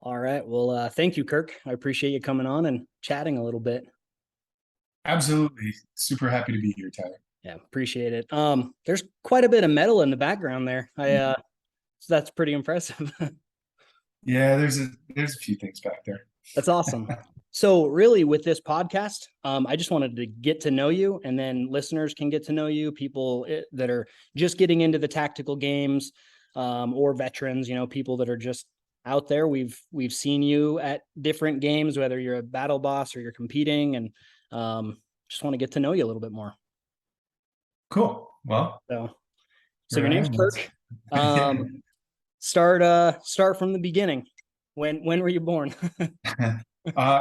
All right. Well, thank you, Kirk. I appreciate you coming on and chatting a little bit. Absolutely. Super happy to be here, Tyler. Yeah, appreciate it. There's quite a bit of metal in the background there. So that's pretty impressive. Yeah, there's a few things back there. That's awesome. So really with this podcast, I just wanted to get to know you, and then listeners can get to know you, people that are just getting into the tactical games, or veterans, people that are just out there. We've seen you at different games, whether you're a battle boss or you're competing, and just want to get to know you a little bit more. Cool. Well, So, so here your I name's am. Kirk. Start from the beginning. When were you born?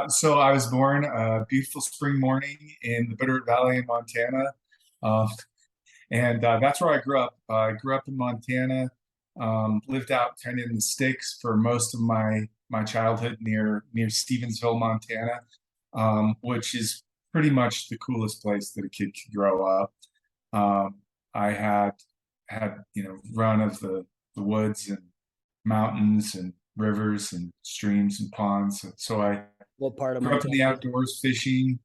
So I was born a beautiful spring morning in the Bitterroot Valley in Montana, uh, and that's where I grew up. I grew up in Montana, lived out kind of in the sticks for most of my childhood near Stevensville, Montana, which is pretty much the coolest place that a kid could grow up. I had run of the woods and mountains and rivers and streams and ponds. So I What part of grew up in Montana? the outdoors fishing.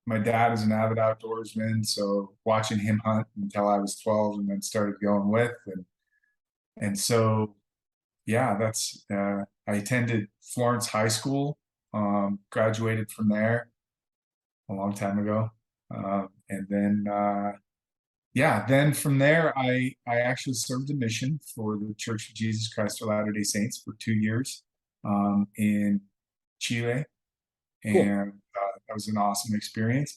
My dad is an avid outdoorsman, so watching him hunt until I was 12 and then started going with and so yeah, that's I attended Florence High School, graduated from there a long time ago. And then yeah, then from there, I actually served a mission for the Church of Jesus Christ of Latter-day Saints for 2 years in Chile, Cool. and that was an awesome experience.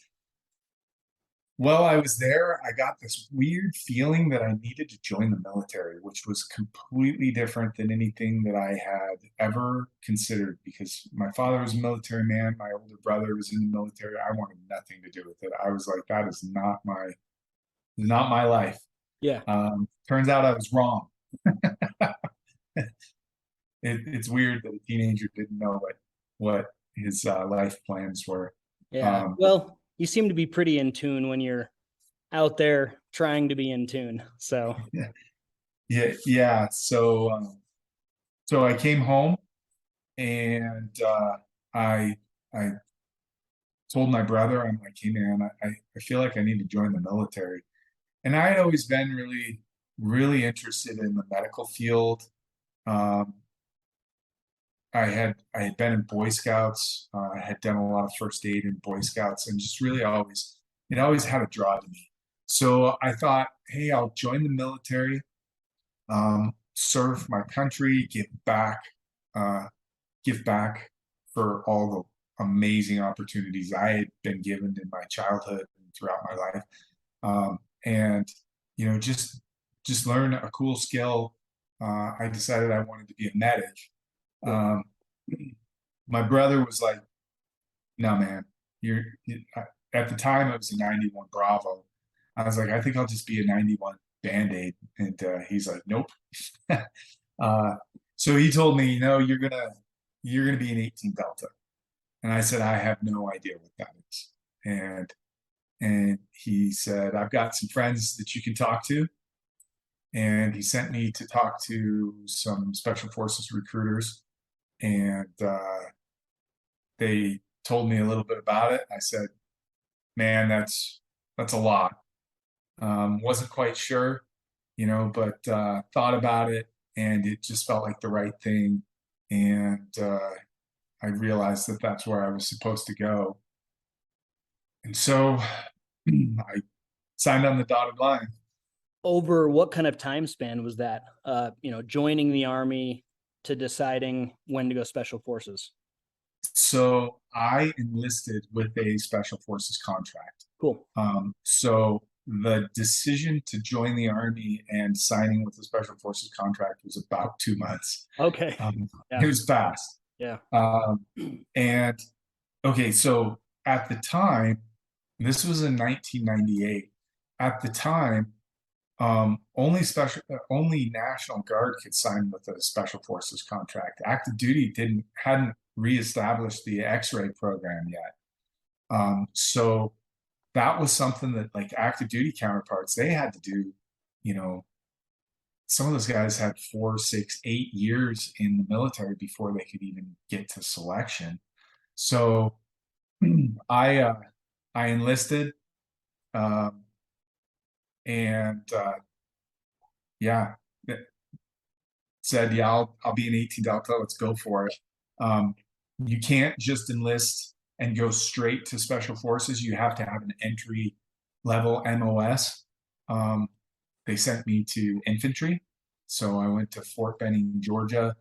While I was there, I got this weird feeling that I needed to join the military, which was completely different than anything that I had ever considered because my father was a military man, my older brother was in the military. I wanted nothing to do with it. I was like, that is not my life. Yeah. Turns out I was wrong. It's weird that a teenager didn't know what his life plans were. Yeah. Um, Well, you seem to be pretty in tune when you're out there trying to be in tune. So, yeah, yeah. So I came home and I I told my brother, I'm like, hey man, I feel like I need to join the military. And I had always been really interested in the medical field. Um, I had been in Boy Scouts. I had done a lot of first aid in Boy Scouts, and just really always it always had a draw to me. So I thought, hey, I'll join the military, serve my country, uh, give back for all the amazing opportunities I had been given in my childhood and throughout my life, and just learn a cool skill. I decided I wanted to be a medic. cool. Um, my brother was like, "No, man, at the time it was a 91 Bravo. I was like, I think I'll just be a 91 Band-Aid, and he's like, nope. uh, so he told me, you're gonna be an 18 Delta, and I said, I have no idea what that is, and he said, I've got some friends that you can talk to, and he sent me to talk to some special forces recruiters, and they told me a little bit about it. I said, man, that's a lot. Wasn't quite sure, but thought about it, and it just felt like the right thing. And I realized that that's where I was supposed to go. And so I signed on the dotted line. Over what kind of time span was that? Joining the army to deciding when to go special forces. So I enlisted with a special forces contract. Cool. So the decision to join the army and signing with the special forces contract was about 2 months. Okay. It Yeah. was fast. Yeah. Um, and okay, so at the time, this was in 1998. At the time, only National Guard could sign with a special forces contract. Active duty hadn't reestablished the X-ray program yet. So that was something that like active duty counterparts they had to do, you know, some of those guys had 4, 6, 8 years in the military before they could even get to selection. So I I enlisted, um, and yeah, said, yeah, I'll be an 18 Delta. Let's go for it. Um, you can't just enlist and go straight to special forces. You have to have an entry level MOS. They sent me to infantry. So I went to Fort Benning, Georgia,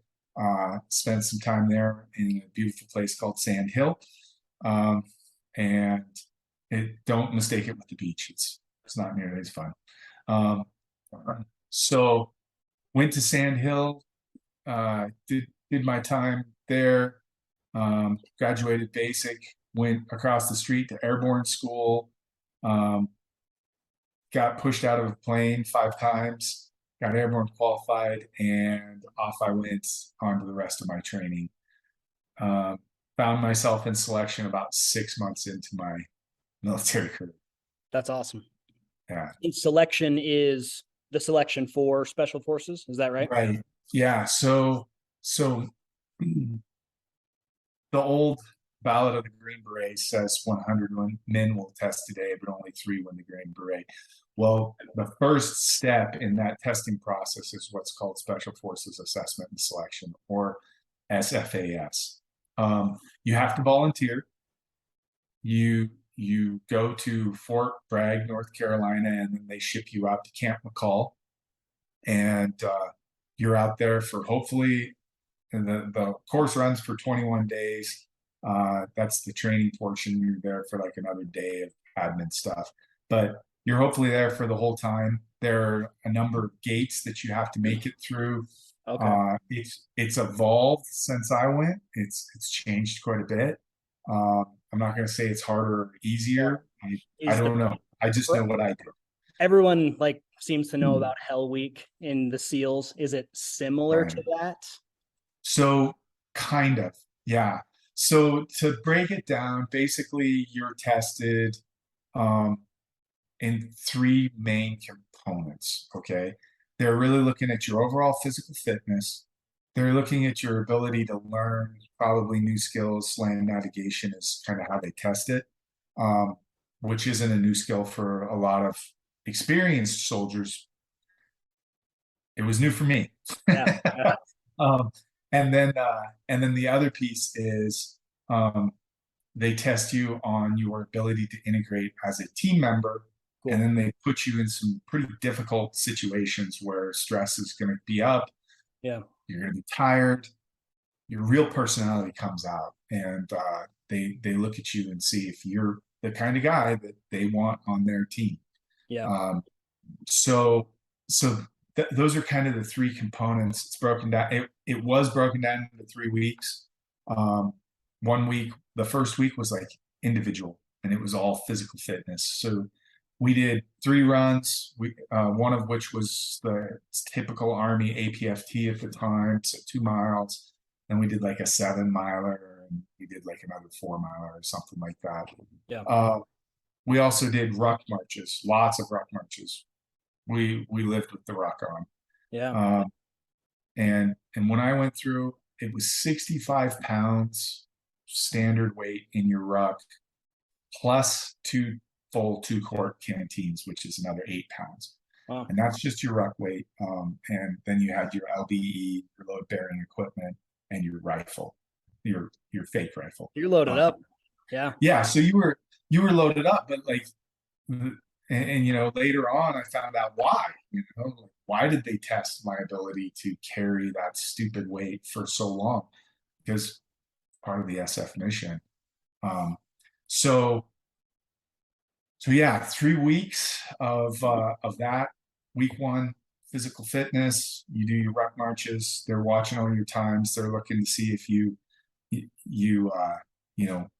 spent some time there in a beautiful place called Sand Hill. And don't mistake it with the beach. It's not nearly as fun. Um, so went to Sand Hill, did my time there, graduated basic, went across the street to airborne school, um, got pushed out of a plane 5 times, got airborne qualified, and off I went on to the rest of my training. Um, Found myself in selection about 6 months into my military career. That's awesome. Yeah. And selection is the selection for special forces. Is that right? Right. Yeah. So the old ballad of the Green Beret says 100 men will test today, but only 3 win the Green Beret. Well, the first step in that testing process is what's called Special Forces Assessment and Selection, or SFAS. You have to volunteer. You go to Fort Bragg, North Carolina, and then they ship you out to Camp McCall, and you're out there for hopefully, and the course runs for 21 days. That's the training portion. You're there for like another day of admin stuff, but you're hopefully there for the whole time. There are a number of gates that you have to make it through. Okay. It's evolved since I went. It's changed quite a bit. I'm not going to say it's harder or easier. I don't know. I just know what I do. Everyone like seems to know about Hell Week in the SEALs. Is it similar Right. to that? So kind of, yeah. So to break it down, basically you're tested in 3 main components. Okay. They're really looking at your overall physical fitness. They're looking at your ability to learn probably new skills. Land navigation is kind of how they test it, which isn't a new skill for a lot of experienced soldiers. It was new for me. Yeah. Yeah. um, and then the other piece is they test you on your ability to integrate as a team member. Cool. And then they put you in some pretty difficult situations where stress is going to be up. Yeah. You're going to be tired. Your real personality comes out, and they look at you and see if you're the kind of guy that they want on their team. Yeah. So those are kind of the 3 components. It's broken down. It was broken down into 3 weeks. 1 week, the first week was like individual, and it was all physical fitness. So we did 3 runs, one of which was the typical Army APFT at the time, so 2 miles. Then we did like a 7-miler, and we did like another 4-miler or something like that. Yeah. We also did ruck marches, lots of ruck marches. We lived with the ruck on. Yeah. And when I went through, it was 65 pounds standard weight in your ruck, plus 2 full 2-quart canteens, which is another 8 pounds. Wow. And that's just your ruck weight. And then you had your LBE, your load bearing equipment, and your rifle, your fake rifle. You're loaded up. Yeah. Yeah. So you were loaded up, but like, and you know, later on I found out why. You know, why did they test my ability to carry that stupid weight for so long? Because part of the SF mission. So yeah, 3 weeks of that. Week 1, physical fitness. You do your ruck marches. They're watching all your times. They're looking to see if you know,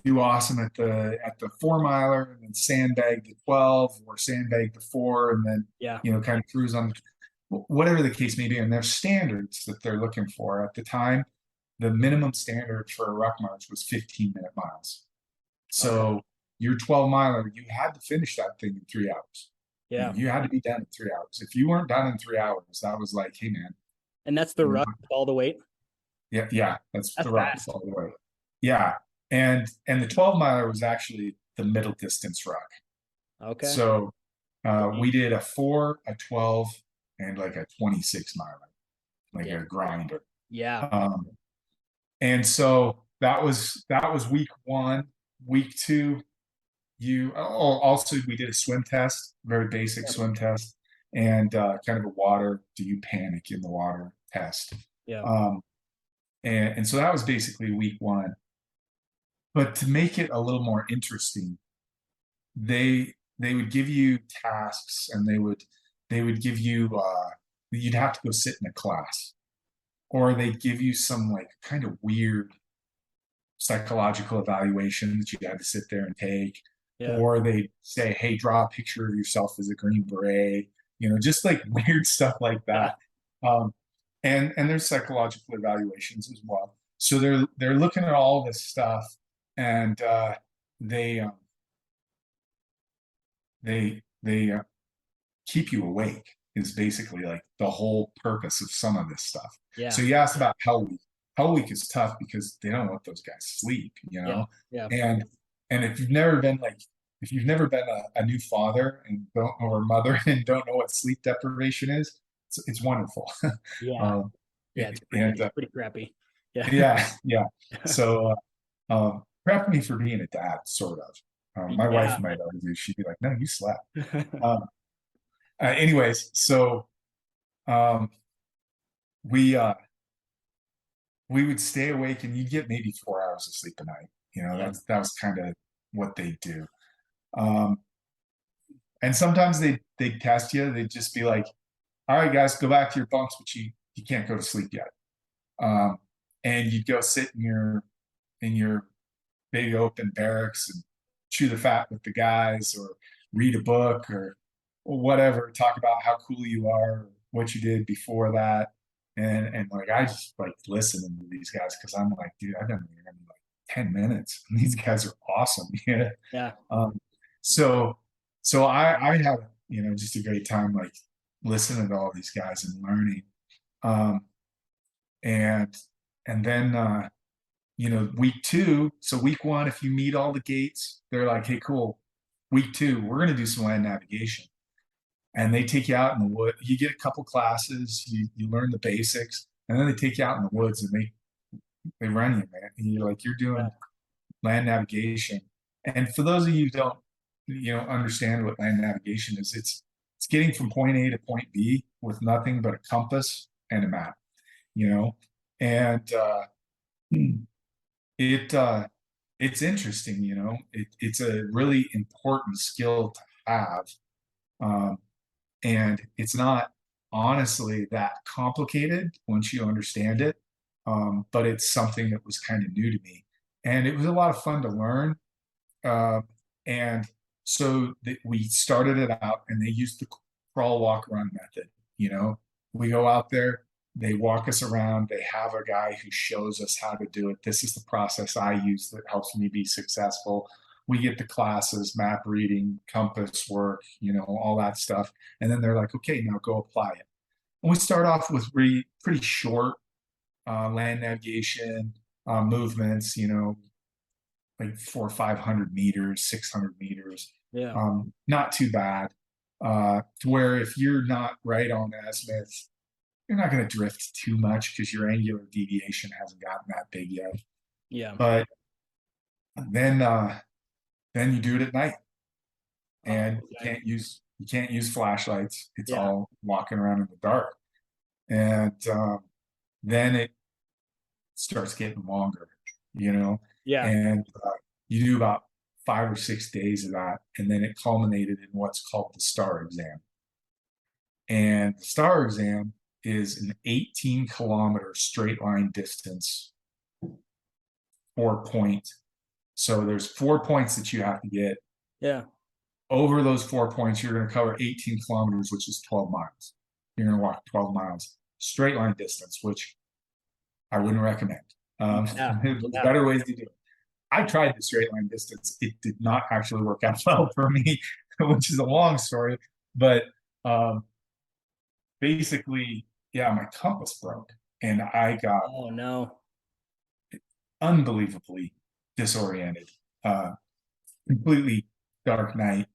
do awesome at the 4-miler, and then sandbag the 12 or sandbag the 4, and then you know, kind of cruise on whatever the case may be. And there's standards that they're looking for. At the time, the minimum standard for a ruck march was 15-minute miles. So your 12-miler, you had to finish that thing in 3 hours. Yeah. You had to be done in 3 hours. If you weren't done in 3 hours, that was like, hey man, And that's the rush with all the weight. yeah, that's That's the ruck fast. all the way. Yeah, and the 12 miler was actually the middle distance ruck. Okay. So Dang. we did a 4, a 12, and like a 26 miler, like Dang. a grinder. Yeah. Um, and so that was week 1. Week 2, also we did a swim test, very basic swim test, and kind of a water. Do you panic in the water test? Yeah. Um, and so that was basically week 1. But to make it a little more interesting, they would give you tasks, and they would give you you'd have to go sit in a class, or they'd give you some like kind of weird psychological evaluation that you had to sit there and take, Yeah. or they say, hey, draw a picture of yourself as a Green Beret, just like weird stuff like Yeah. that. um, and there's psychological evaluations as well, so they're looking at all this stuff, and they they keep you awake is basically like the whole purpose of some of this stuff. Yeah. So you asked about Hell Week. Hell Week is tough because they don't let those guys sleep, Yeah. Yeah. and if you've never been a new father and don't or mother and don't know what sleep deprivation is, it's wonderful. Yeah. um, Yeah. It's and pretty crappy. Yeah. yeah. So prep me for being a dad, sort of. My Yeah. wife might argue, she'd be like, no, you slept. um, anyways, so um, we we would stay awake, and you'd get maybe 4 hours of sleep a night. Yeah. That was kind of what they do. Um, and sometimes they'd test you. They'd just be like, "All right, guys, go back to your bunks, but you can't go to sleep yet." Um, and you'd go sit in your big open barracks and chew the fat with the guys, or read a book, or whatever, talk about how cool you are, what you did before that. And like I just like listening to these guys, because I'm like, dude, I've been here like 10 minutes and these guys are awesome. Yeah. Yeah. Um, so I have, just a great time like listening to all these guys and learning. Um, and then week 2, so week 1, if you meet all the gates, they're like, hey, cool. Week 2, we're going to do some land navigation. And they take you out in the wood. You get a couple classes, you learn the basics, and then they take you out in the woods, and they run you, man. And you're doing land navigation. And for those of you who don't understand what land navigation is, it's getting from point A to point B with nothing but a compass and a map. And it's interesting. It's a really important skill to have. And it's not honestly that complicated once you understand it. But it's something that was kind of new to me, and it was a lot of fun to learn. And so we started it out, and they used the crawl, walk, run method. We go out there, they walk us around, they have a guy who shows us how to do it. This is the process I use that helps me be successful. We get the classes, map reading, compass work, all that stuff. And then they're like, okay, now go apply it. And we start off with pretty short land navigation movements, like 400 or 500 meters, 600 meters. Yeah. Not too bad. To where if you're not right on azimuth, you're not going to drift too much because your angular deviation hasn't gotten that big yet. Yeah. But then you do it at night, and okay. you can't use flashlights. It's Yeah. all walking around in the dark, and then it starts getting longer, Yeah. and you do about 5 or 6 days of that, and then it culminated in what's called the STAR exam. And the STAR exam is an 18-kilometer straight line distance, 4-point. So there's 4 points that you have to get. Yeah. Over those 4 points, you're going to cover 18 kilometers, which is 12 miles. You're going to walk 12 miles, straight line distance, which I wouldn't recommend. Yeah. There's better ways to do it. I tried the straight line distance. It did not actually work out well for me, which is a long story. But basically, yeah, my compass broke and I got Oh no. unbelievably disoriented. Completely dark night.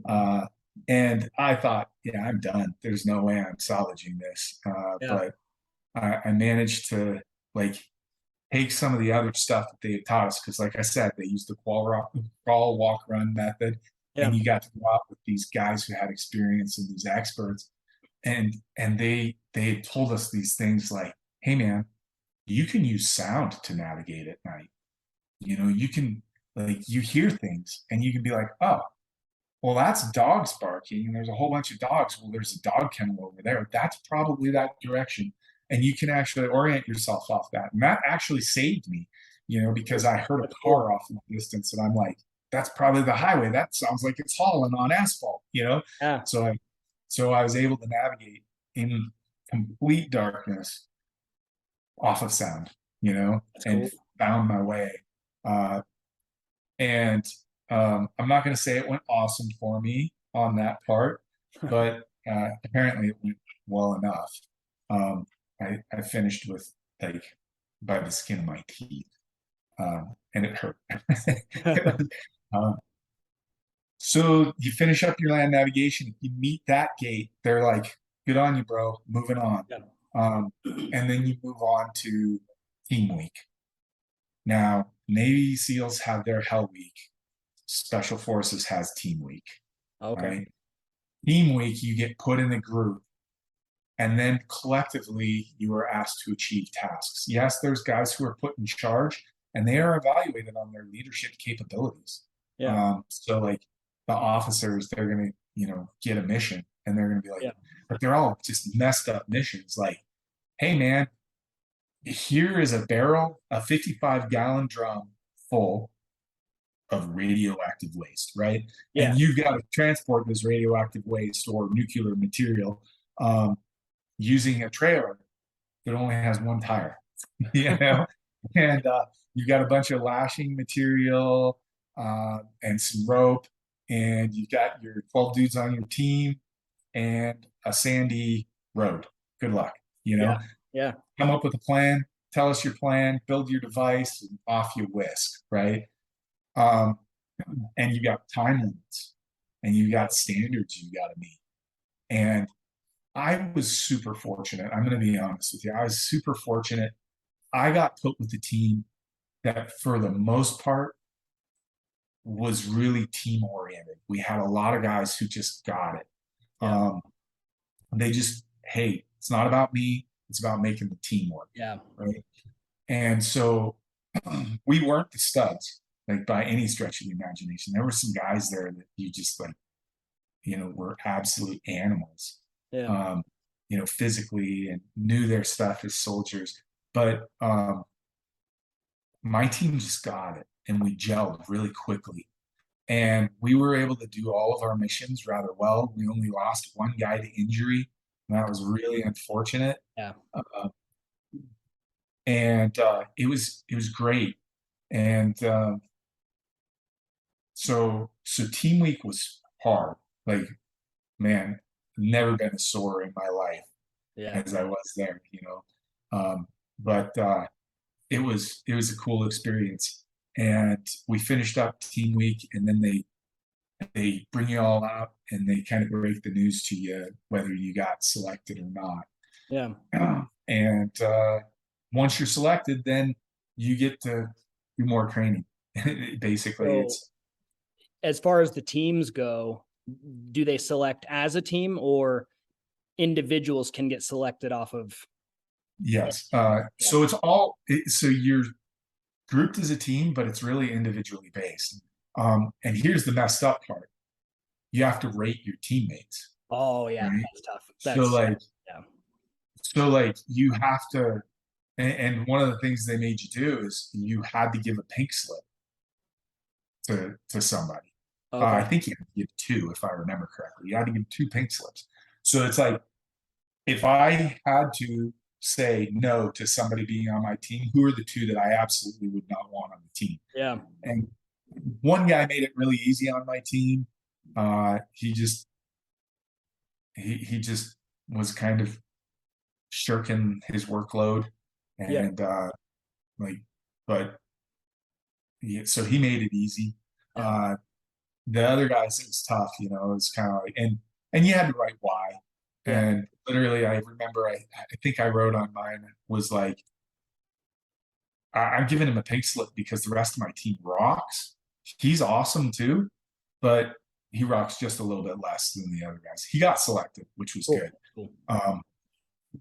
Uh, and I thought, yeah, I'm done. There's no way I'm salvaging this. Yeah. But I managed to like take some of the other stuff that they had taught us because, like I said, they used the crawl, walk, run method, Yeah. and you got to go out with these guys who had experience and these experts, and they had told us these things like, "Hey, man, you can use sound to navigate at night. You know, you can like you hear things, and you can be like, oh." Well, that's dogs barking, and there's a whole bunch of dogs. Well, there's a dog kennel over there. That's probably that direction. And you can actually orient yourself off that. And that actually saved me, because I heard a That's cool. car off in the distance and I'm like, that's probably the highway. That sounds like it's hauling on asphalt. Yeah. So I was able to navigate in complete darkness off of sound, That's and cool. found my way. Uh, and I'm not going to say it went awesome for me on that part, but apparently it went well enough. I finished with like by the skin of my teeth, and it hurt. um, so you finish up your land navigation, you meet that gate. They're like, "Good on you, bro. Moving on." Yeah. And then you move on to team week. Now, Navy SEALs have their Hell Week. Special Forces has Team Week, Okay. right? Team Week, you get put in a group, and then collectively you are asked to achieve tasks. Yes, there's guys who are put in charge, and they are evaluated on their leadership capabilities. Yeah. So, like the officers, they're going to, get a mission, and they're going to be like, Yeah. but they're all just messed up missions. Like, hey, man, here is a barrel, a 55-gallon drum full of radioactive waste, right? Yeah. And you've got to transport this radioactive waste or nuclear material um, using a trailer that only has one tire, you know? And you've got a bunch of lashing material and some rope, and you've got your 12 dudes on your team and a sandy road. Good luck, you know? Yeah. Yeah. Come up with a plan, tell us your plan, build your device, and off you whisk, right? Um, and you got time limits and you got standards you got to meet. And I was super fortunate. I'm going to be honest with you. I was super fortunate. I got put with the team that, for the most part, was really team oriented. We had a lot of guys who just got it. Yeah. They just, hey, it's not about me. It's about making the team work. Yeah. Right. And so we weren't the studs, like by any stretch of the imagination. There were some guys there that you just like, were absolute animals, Yeah. um, physically and knew their stuff as soldiers. But my team just got it and we gelled really quickly. And we were able to do all of our missions rather well. We only lost one guy to injury, and that was really unfortunate. Yeah. And it was great. And so team week was hard. Like, man, never been as sore in my life Yeah. as I was there. But it was a cool experience. And we finished up team week, and then they bring you all out and they kind of break the news to you whether you got selected or not. Yeah. And once you're selected, then you get to do more training. Basically, So it's as far as the teams go, do they select as a team or individuals can get selected off of? yes. Yeah. So so you're grouped as a team, but it's really individually based. And here's the messed up part: you have to rate your teammates, Oh yeah, right? that's tough. So That's like, yeah. you have to, and one of the things they made you do is you had to give a pink slip to somebody. I Okay. think you had to give two, if I remember correctly. You had to give two pink slips. So it's like, if I had to say no to somebody being on my team, who are the two that I absolutely would not want on the team? Yeah. And one guy made it really easy on my team. He just he just was kind of shirking his workload, Yeah. and like, but so he made it easy. Yeah. Uh, the other guys, it was tough, you know. It's kind of like, and you had to write why. Yeah. And literally, I remember, I think I wrote on mine was like, I'm giving him a pink slip because the rest of my team rocks. He's awesome too, but he rocks just a little bit less than the other guys. He got selected, which was Cool. good. Cool. Um,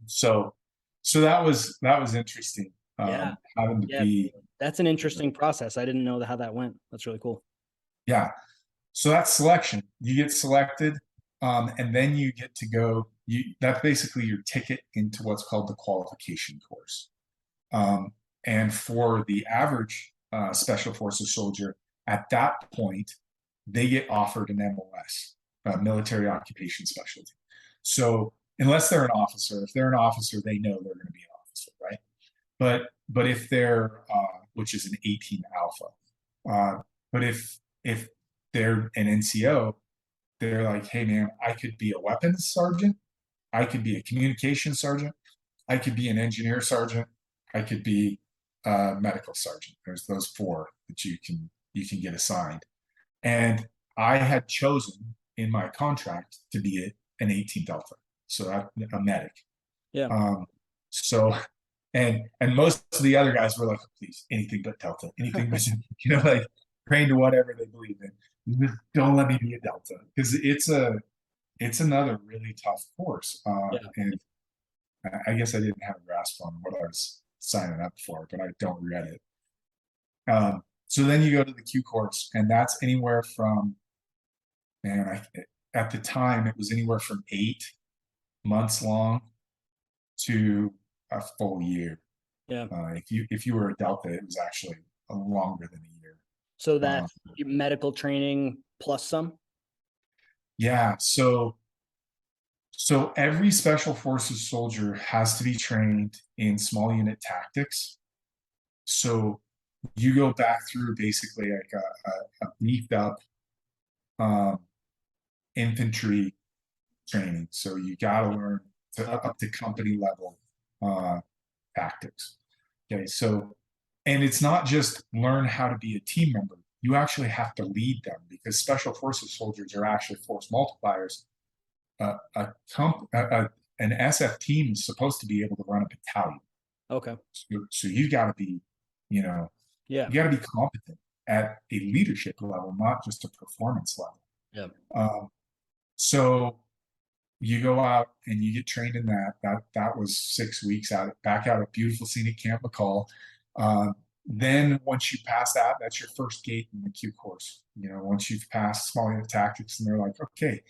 so that was interesting. Yeah. Having to Yeah. be, That's an interesting process. I didn't know how that went. That's really cool. yeah. So that's selection. You get selected, and then you get to go. That's basically your ticket into what's called the qualification course. Um, and for the average special forces soldier, at that point, they get offered an MOS, military occupation specialty. So unless they're an officer, if they're an officer, they know they're going to be an officer, right? But if they're which is an 18 alpha, but if they're an NCO, they're like, hey man, I could be a weapons sergeant, I could be a communications sergeant, I could be an engineer sergeant, I could be a medical sergeant. There's those four that you can get assigned. And I had chosen in my contract to be an 18 Delta, so a medic. Yeah. So and most of the other guys were like, please, anything but Delta, anything but like praying to whatever they believe in. Just don't let me be a Delta, because it's another really tough course. Yeah. And I guess I didn't have a grasp on what I was signing up for, but I don't regret it. So then you go to the Q course, and that's anywhere from, man, at the time it was anywhere from 8 months long to a full year. Yeah. If you were a Delta, it was actually longer than a year. So Um, that's medical training plus some. yeah. So every special forces soldier has to be trained in small unit tactics. So you go back through basically like a beefed up um, infantry training. So you got to learn up to company level uh, tactics. Okay, so and it's not just learn how to be a team member. You actually have to lead them, because special forces soldiers are actually force multipliers. An SF team is supposed to be able to run a battalion. Okay. So you got to be, you know, Yeah. you got to be competent at a leadership level, not just a performance level. Yeah. So you go out and you get trained in that. That was 6 weeks back out at beautiful scenic Camp McCall. Then once you pass that, that's your first gate in the Q course. You know, once you've passed small unit tactics, and they're like, okay,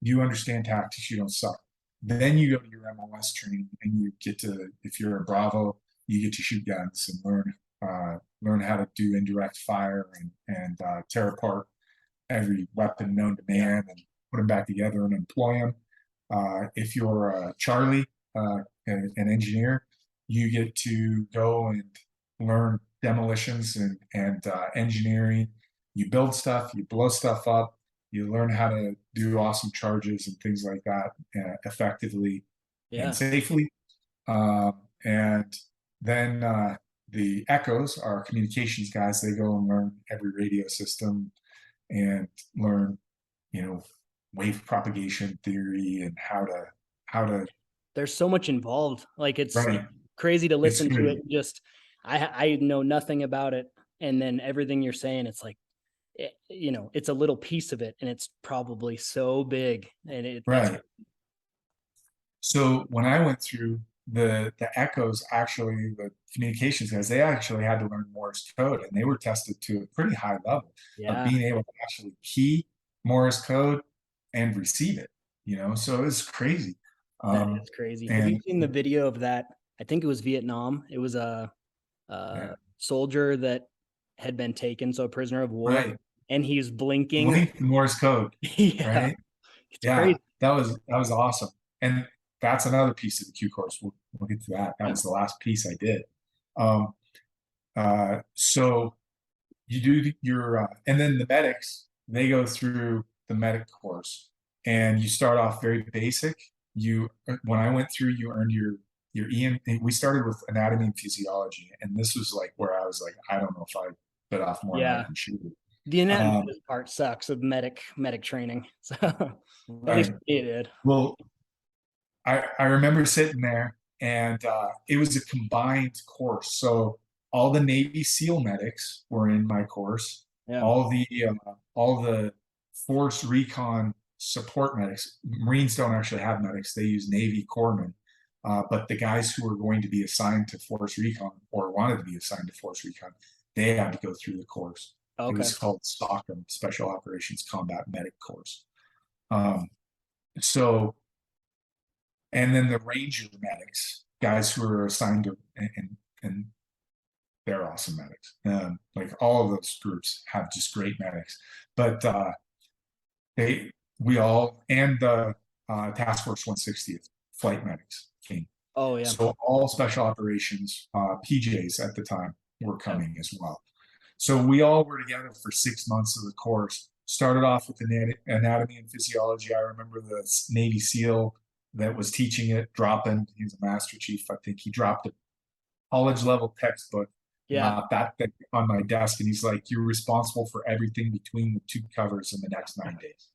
you understand tactics, you don't suck. Then you go to your MOS training, and you get to, if you're a Bravo, you get to shoot guns and learn how to do indirect fire and tear apart every weapon known to man and put them back together and employ them. If you're a Charlie, an engineer, you get to go and learn demolitions and engineering. You build stuff, you blow stuff up, you learn how to do awesome charges and things like that effectively and safely. And then the Echoes, our communications guys, they go and learn every radio system and learn, wave propagation theory and how to There's so much involved. Like it's right. crazy to listen to it. Good. Just I know nothing about it, and then everything you're saying, it's like, it's a little piece of it, and it's probably so big. And Right. So when I went through the Echoes, actually the communications guys, they actually had to learn Morse code, and they were tested to a pretty high level of being able to actually key Morse code and receive it. So it's crazy. That is crazy. Have you seen the video of that? I think it was Vietnam. It was a soldier that had been taken, so a prisoner of war, right. and he's blinking Morse code. Yeah. Right. It's crazy. That was awesome. And that's another piece of the Q course. We'll get to that. That was the last piece I did. So you do your and then the medics, they go through the medic course, and you start off very basic. When I went through, you earned your EM. We started with anatomy and physiology, and this was like where I was like, I don't know if I bit off more than I Yeah. can chew. The anatomy Um, part sucks of medic training. So at least right. it did. Well, I remember sitting there, and it was a combined course. So all the Navy SEAL medics were in my course. Yeah. All the Force Recon support medics. Marines don't actually have medics; they use Navy corpsmen. But the guys who were going to be assigned to Force Recon or wanted to be assigned to Force Recon, they had to go through the course. It Okay. was called SOCM, Special Operations Combat Medic Course. Um, so and then the ranger medics, guys who are assigned to, and they're awesome medics. Like all of those groups have just great medics, but they we all and the Task Force 160th flight medics came. Oh yeah. So all special operations PJs at the time were coming as well. So we all were together for 6 months of the course. Started off with anatomy and physiology. I remember the Navy SEAL that was teaching it dropping. He was a master chief. I think he dropped a college level textbook, Yeah. that thing on my desk, and he's like, "You're responsible for everything between the two covers in the next 9 days."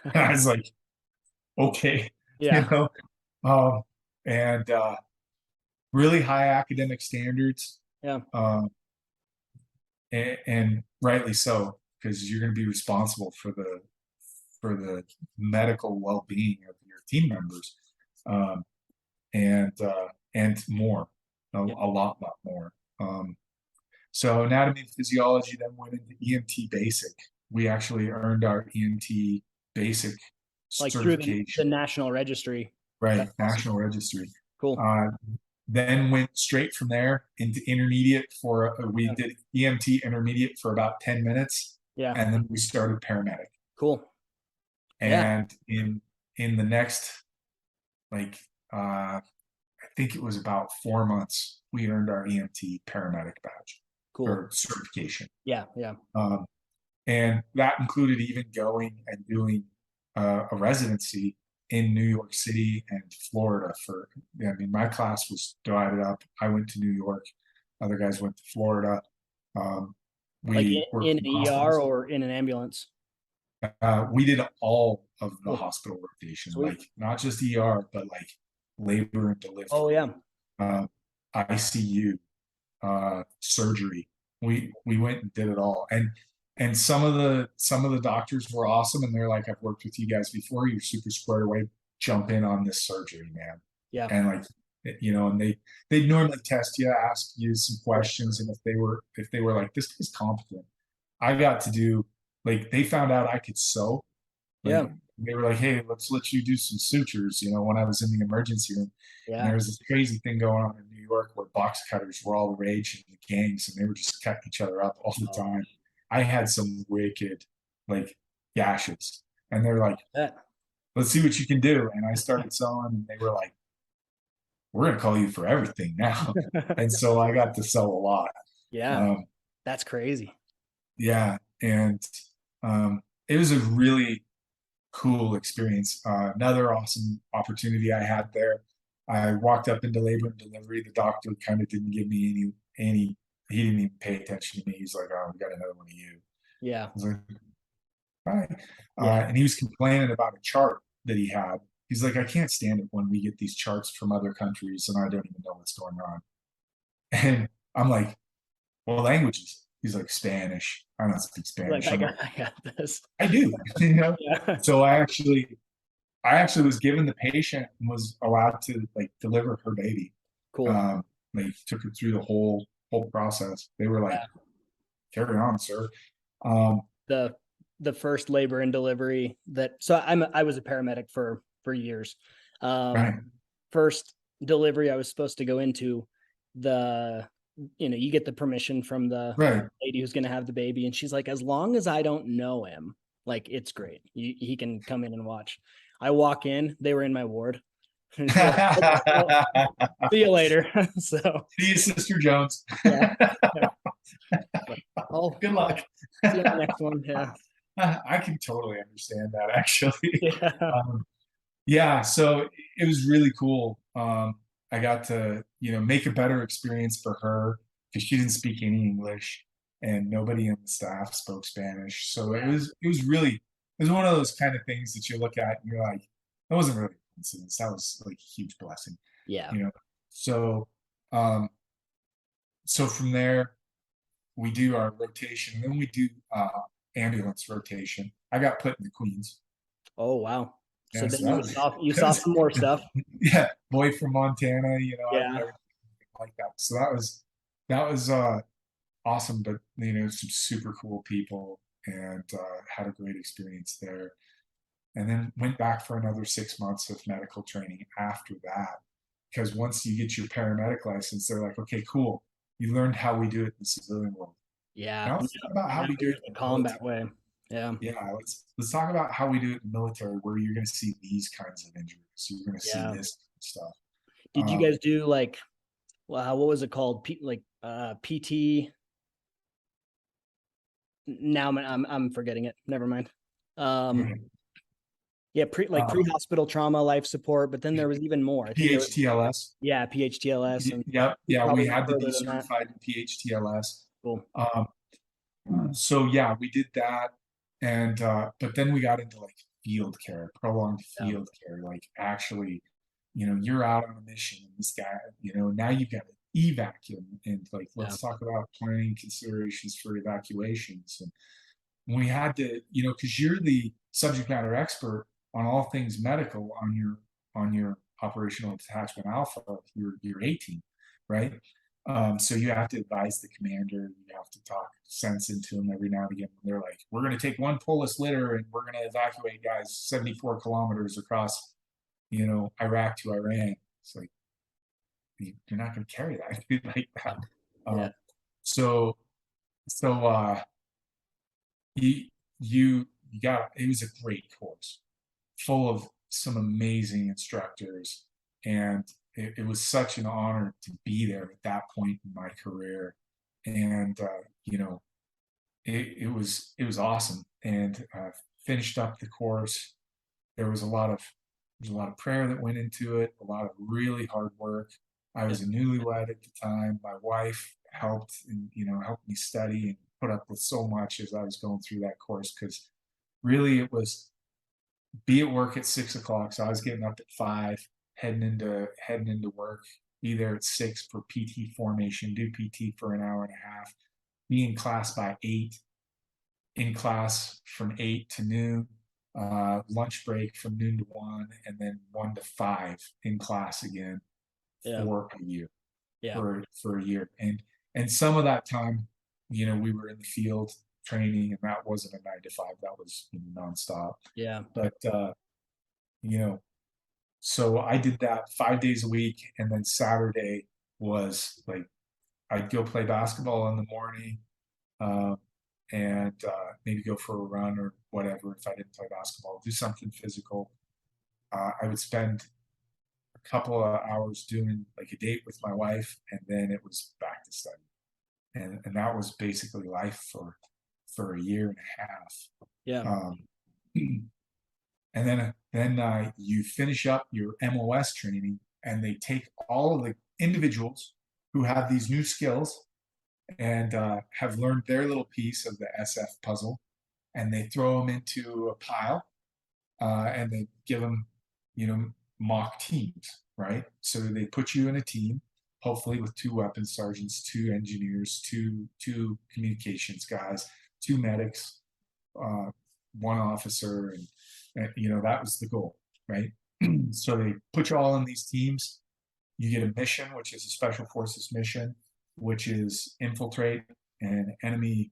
And I was like, "Okay," you Yeah. know, and really high academic standards, Yeah. and rightly so, because you're going to be responsible for the medical well-being of your team members, um, and more, Yeah. a lot more. So anatomy and physiology then went into EMT basic. We actually earned our EMT basic Like through the certification, national registry. right? That's awesome. National registry. Cool. Then went straight from there into intermediate for we Yeah. did EMT intermediate for about 10 minutes, Yeah. and then we started paramedic. Cool. Yeah. And in the next, like I think it was about 4 months, we earned our EMT paramedic badge Cool. or certification. Yeah. Yeah. And that included even going and doing a residency in New York City and Florida I mean, my class was divided up. I went to New York, other guys went to Florida. Like We worked in in an ER or in an ambulance. we did all of the Cool. hospital rotation, Sweet. like not just ER, but like labor and delivery. Oh yeah. ICU, surgery. We went and did it all, and some of the doctors were awesome, and they're like, "I've worked with you guys before. You're super squared away. Jump in on this surgery, man." Yeah. And like, and they'd normally test you, ask you some questions, and if they were like, "This guy's competent," I got to do, like, they found out I could sew. Like, Yeah. they were like, "Hey, let's let you do some sutures," when I was in the emergency room. And there Yeah. was this crazy thing going on in New York where box cutters were all the rage in the gangs, and they were just cutting each other up all the Oh, time. I had some wicked, like, gashes, and they're like, that. "Let's see what you can do." And I started sewing, and they were like, "We're gonna call you for everything now." And so I got to sew a lot. Yeah. Um, That's crazy. yeah, and it was a really cool experience. Another awesome opportunity I had there. I walked up into labor and delivery. The doctor kind of didn't give me any. He didn't even pay attention to me. He's like, "Oh, we got another one of you." Yeah. I was like, "All right." Yeah. And he was complaining about a chart that he had. He's like, "I can't stand it when we get these charts from other countries and I don't even know what's going on." And I'm like, "What languages?" He's like, "Spanish." I don't speak Like Spanish. I'm like, I got this. "I do." Yeah. So I actually was given the patient and was allowed to, like, deliver her baby. Cool. They took her through the whole process. They were like, Yeah. "Carry on, sir." Um, The first labor and delivery I was a paramedic for years. right, First delivery I was supposed to go into, you get the permission from the right. lady who's going to have the baby, and she's like, as long as I don't know him, like, it's great. He can come in and watch. I walk in, they were in my ward. And she's like, "Okay, well, see you later." So See you, Sister Jones. yeah. Yeah. But, oh, Good luck. see you in the next one. Yeah. I can totally understand that actually. Yeah. Um, yeah, so it was really cool. I got to, make a better experience for her because she didn't speak any English and nobody on the staff spoke Spanish. So it was one of those kind of things that you look at and you're like, that wasn't really a coincidence. That was like a huge blessing, Yeah. you know. So um, so from there we do our rotation, and then we do ambulance rotation. I got put in the Queens. Oh wow. So Yeah, then so that you saw was some more stuff. yeah, boy from Montana, Yeah. everything like that. So that was awesome, but some super cool people, and had a great experience there. And then went back for another 6 months of medical training after that. Because once you get your paramedic license, they're like, okay, cool. You learned how we do it in the civilian world. Yeah. Now let's talk about how Now we do you're it in in the the military. combat way. Yeah. Yeah, let's talk about how we do it in the military, where you're going to see these kinds of injuries. You're going to see Yeah. this stuff. Did you Um, guys do like, well, what was it called? PT. Now I'm forgetting it. Never mind. Um, okay. yeah, uh, pre-hospital trauma, life support, but then there was even more. I think there was, PHTLS. yeah, PHTLS, and Yep, you yeah, we probably had to be further than that. certified in PHTLS. Cool. So yeah, we did that, and but then we got into like field care, prolonged Yeah. field care, like actually, you're out on a mission, and this guy, now you've got to evac him, and like Yeah. let's talk about planning considerations for evacuations, and we had to, because you're the subject matter expert on all things medical on your operational detachment alpha, your A team, right? So you have to advise the commander. You have to talk sense into them every now and again. They're like, "We're going to take one pull-less litter and we're going to evacuate guys 74 kilometers across, Iraq to Iran." It's like you're not going to carry that like that. Yeah. Um, so so you you got it was a great course full of some amazing instructors, and it was such an honor to be there at that point in my career, and it was awesome, and finished up the course. There was a lot of prayer that went into it, a lot of really hard work. I Yeah. was a newlywed at the time. My wife helped and helped me study and put up with so much as I was going through that course, because really it was be at work at 6 o'clock. So I was getting up at 5, heading into work, be there at 6 for PT formation, do PT for an hour and a half, be in class by 8, in class from 8 to noon, lunch break from noon to 1, and then 1 to 5 in class again Yeah. for a year, Yeah. for a year. And some of that time, we were in the field training, and that wasn't a 9 to 5, that was nonstop. Yeah. But you know, so I did that 5 days a week, and then Saturday was like I'd go play basketball in the morning, uh, and maybe go for a run or whatever. If I didn't play basketball, do something physical. I would spend a couple of hours doing like a date with my wife, and then it was back to study, and that was basically life for a year and a half. Yeah. Um, and then you finish up your MOS training, and they take all of the individuals who have these new skills and have learned their little piece of the SF puzzle, and they throw them into a pile, and they give them, mock teams, right? So they put you in a team, hopefully with 2 weapons sergeants, 2 engineers, two communications guys, 2 medics, uh, 1 officer, and that was the goal, right? So they put you all in these teams. You get a mission, which is a special forces mission, which is infiltrate an enemy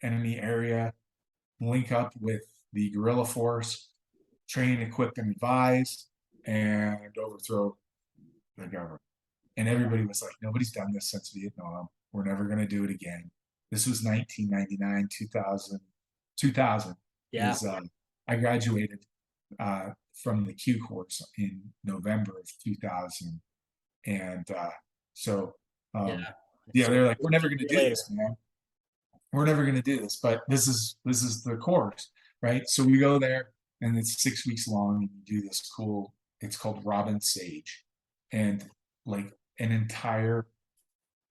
area, link up with the guerrilla force, train, equip, and advise, and overthrow the government. And everybody was like, nobody's done this since Vietnam. We're never going to do it again. This was 1999, 2000 Yeah. is I graduated from the Q course in November of 2000. And so, Yeah. yeah, So they're like, we're never going to year do later. this, man. we're never going to do this, but this is the course, right? So we go there, and it's 6 weeks long, and you do this cool. It's called Robin Sage, and like an entire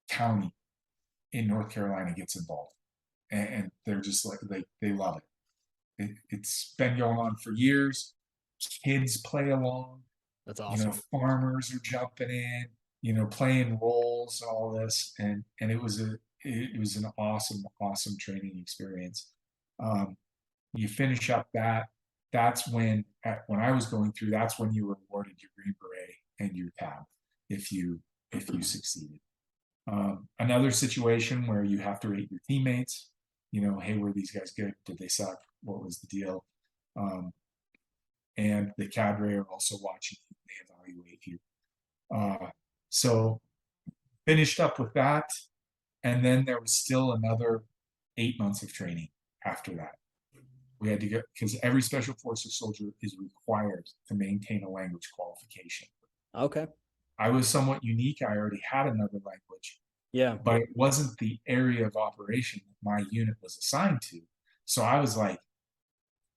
county in North Carolina gets involved, and they're just like they love it's been going on for years. Kids play along. That's awesome. Farmers are jumping in, playing roles, all this, and it was an awesome training experience. You finish up that's when I was going through, that's when you were awarded your Green Beret and your tab if you succeeded. Another situation where you have to rate your teammates. Hey, were these guys good? Did they suck? What was the deal? And the cadre are also watching you. They evaluate you. So finished up with that. And then there was still another 8 months of training after that. We had to go, because every Special Forces soldier is required to maintain a language qualification. Okay. I was somewhat unique. I already had another language. Yeah. But it wasn't the area of operation that my unit was assigned to. So I was like,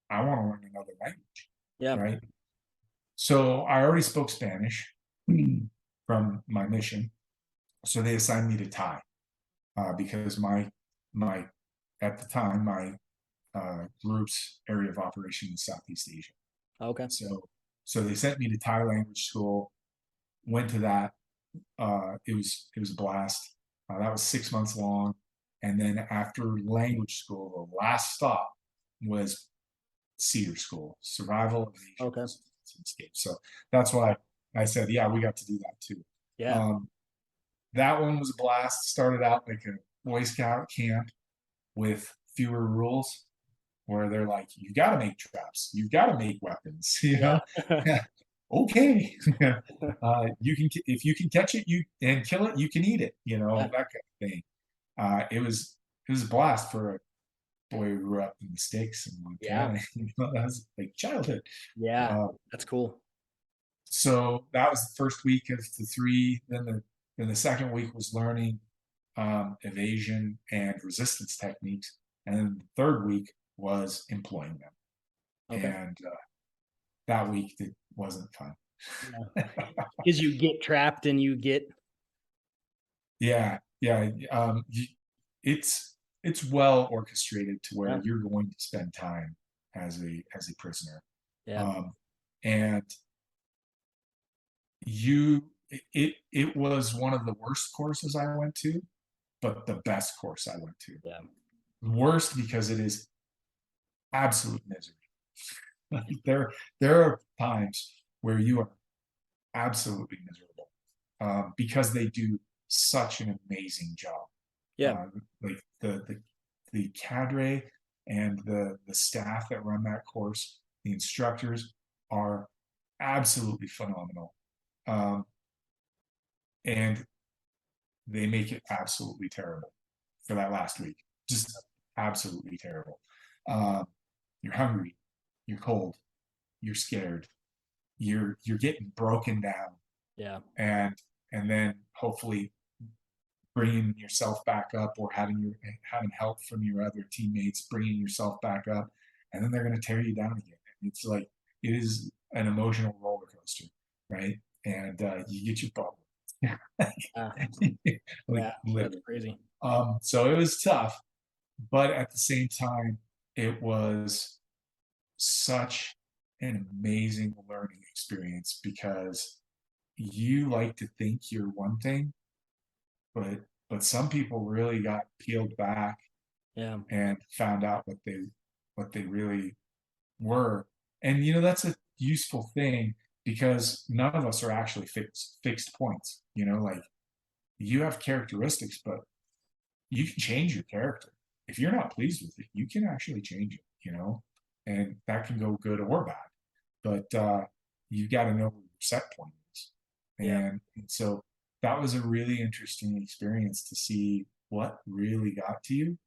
I want to learn another language. Yeah. Right. So I already spoke Spanish from my mission. So they assigned me to Thai because my at the time my group's area of operation is Southeast Asia. Okay. So they sent me to Thai language school. Went to that. It was a blast. That was 6 months long. And then after language school, the last stop was Cedar School, Survival of Asian Okay. Escape. So that's why I said, yeah, we got to do that too. Yeah. That one was a blast. Started out like a Boy Scout camp with fewer rules, where they're like, you got to make traps, you've got to make weapons, okay. You can, if you can catch it and kill it, you can eat it, that kind of thing. It was a blast for a boy who grew up in the sticks in Montana. That was like childhood. Yeah, that's cool. So that was the first week of the 3. Then the second week was learning evasion and resistance techniques, and then the third week was employing them. Okay. And that week it wasn't fun. Because you get trapped and you get. Yeah. It's well orchestrated to where you're going to spend time as a prisoner. Yeah. And it was one of the worst courses I went to, but the best course I went to. Yeah. Worst because it is absolute misery. There are times where you are absolutely miserable because they do such an amazing job. Yeah. Like the cadre and the staff that run that course, the instructors are absolutely phenomenal. And they make it absolutely terrible for that last week. Just absolutely terrible. You're hungry, you're cold, you're scared, you're getting broken down. Yeah. And then hopefully bringing yourself back up, or having help from your other teammates, bringing yourself back up, and then they're going to tear you down again. It's like, it is an emotional roller coaster, right? And you get your butt. That's crazy. So it was tough, but at the same time, it was such an amazing learning experience, because you like to think you're one thing, but some people really got peeled back and found out what they really were. And that's a useful thing, because none of us are actually fixed points. Like, you have characteristics, but you can change your character. If you're not pleased with it, you can actually change it, and that can go good or bad. But you got to know where your set point is. And so that was a really interesting experience to see what really got to you,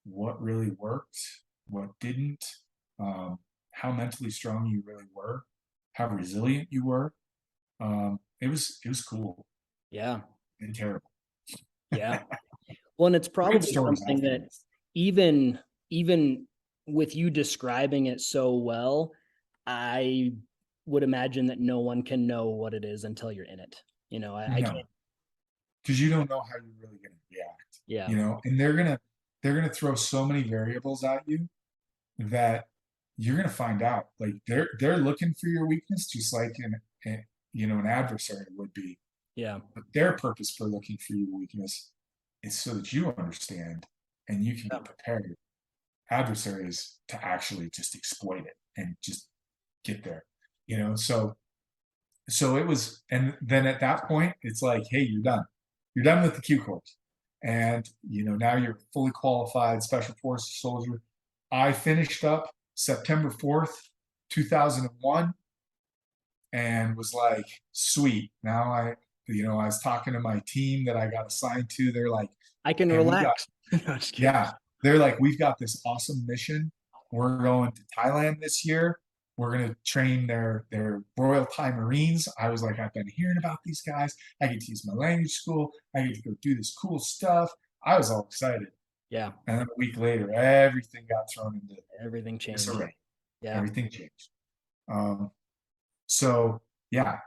what really worked, what didn't, how mentally strong you really were, how resilient you were. It was cool. Yeah. And terrible. Yeah. Well, and it's probably something that even with you describing it so well, I would imagine that no one can know what it is until you're in it. I No, can't. because you don't know how you're really going to react, Yeah. and they're gonna throw so many variables at you that you're gonna find out. Like they're looking for your weakness, just like an adversary would be. Yeah. But their purpose for looking for your weakness is so that you understand and you can be Yeah. prepared. Adversaries to actually just exploit it and just get there. So it was, and then at that point, it's like, hey, you're done. You're done with the Q course, and now you're a fully qualified special forces soldier. I finished up September 4th, 2001, and was like, sweet. Now I was talking to my team that I got assigned to. They're like, I can hey, we got, relax. No, just kidding. yeah, they're like, we've got this awesome mission. We're going to Thailand this year. We're going to train their Royal Thai Marines. I was like, I've been hearing about these guys. I get to use my language school. I get to go do this cool stuff. I was all excited. Yeah. And then a week later, everything got thrown into Everything changed. disarray. Yeah. Everything changed. So yeah,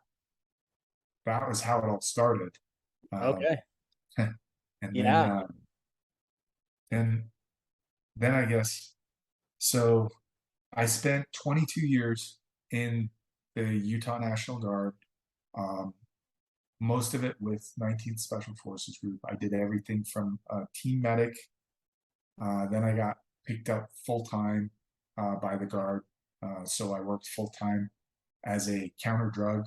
that was how it all started. Okay. And Yeah. then then I guess so. I spent 22 years in the Utah National Guard, um, most of it with 19th Special Forces Group. I did everything from team medic. Then I got picked up full time by the Guard. So I worked full time as a uh, counter drug,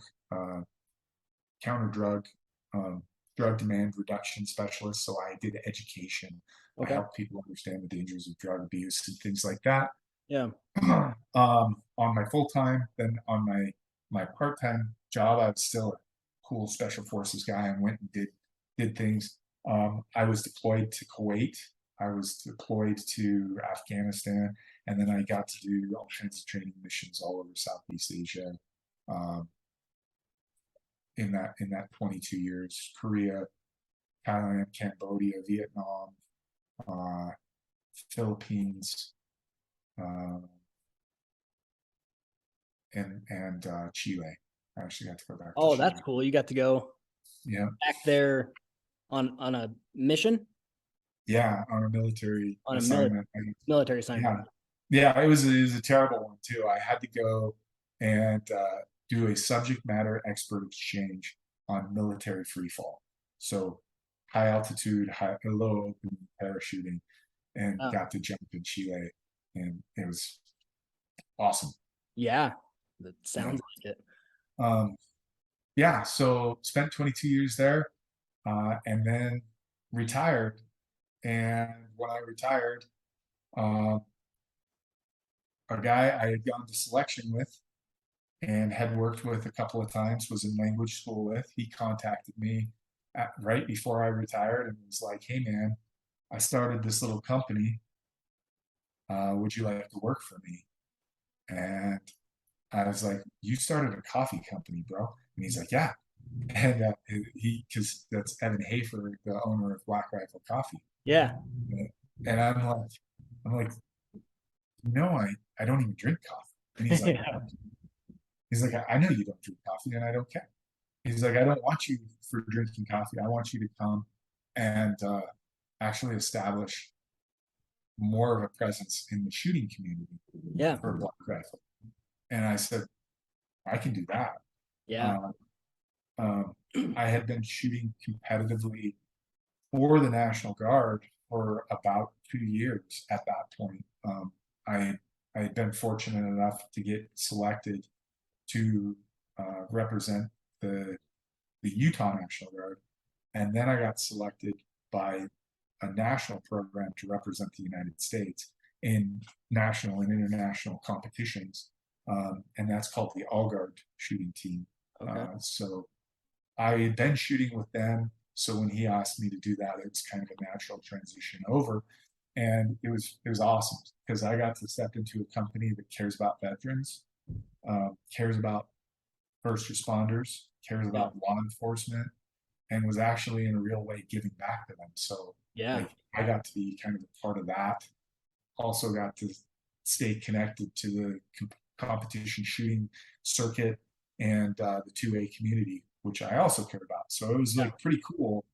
um, drug demand reduction specialist. So I did education. I Okay. helped people understand the dangers of drug abuse and things like that. Yeah. On my full time, then on my part time job, I was still a cool special forces guy and went and did things. I was deployed to Kuwait. I was deployed to Afghanistan, and then I got to do all kinds of training missions all over Southeast Asia. Um, in that 22 years, Korea, Thailand, Cambodia, Vietnam, uh, Philippines, uh, and Chile. I actually got to go back to Oh, Chile. that's cool. You got to go Yeah, back there on a mission, yeah, on a military on a assignment. military assignment. Yeah, yeah, it was a terrible one too. I had to go and do a subject matter expert exchange on military free fall. So high altitude, low open parachuting, and Oh, got to jump in Chile, and it was awesome. yeah. That Yeah. sounds like it. Um, yeah, so spent 22 years there, and then retired. And when I retired, uh, a guy I had gone to selection with and had worked with a couple of times, was in language school with, he contacted me right before I retired and was like, hey man, I started this little company. Would you like to work for me? And I was like, you started a coffee company, bro? And he's like, yeah. And because that's Evan Hafer, the owner of Black Rifle Coffee. Yeah. And I'm like, no, I don't even drink coffee. And he's like, Yeah. I know you don't drink coffee, and I don't care. He's like, I don't want you for drinking coffee. I want you to come and actually establish more of a presence in the shooting community Yeah. for Black Rifle. And I said, I can do that. Yeah. Um, I had been shooting competitively for the National Guard for about 2 years at that point. I I had been fortunate enough to get selected to represent the Utah National Guard, and then I got selected by a national program to represent the United States in national and international competitions, and that's called the All Guard Shooting Team. Okay. So I had been shooting with them. So when he asked me to do that, it was kind of a natural transition over. And it was awesome because I got to step into a company that cares about veterans, cares about first responders, cares Yeah. about law enforcement, and was actually in a real way giving back to them. So Yeah. like I got to be kind of a part of that. also got to stay connected to the competition shooting circuit and the 2A community, which I also care about. So it was Yeah. like pretty cool.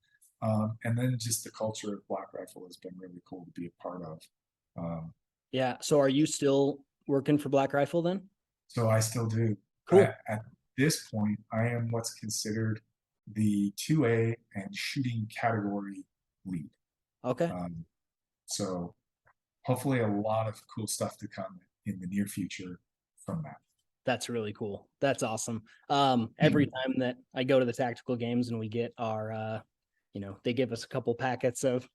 And then just the culture of Black Rifle has been really cool to be a part of. Yeah. So are you still working for Black Rifle then? So I still do. Cool. At this point, I am what's considered the 2A and shooting category lead. Okay. So hopefully a lot of cool stuff to come in the near future from that. That's really cool. That's awesome. Every time that I go to the tactical games and we get our, they give us a couple packets of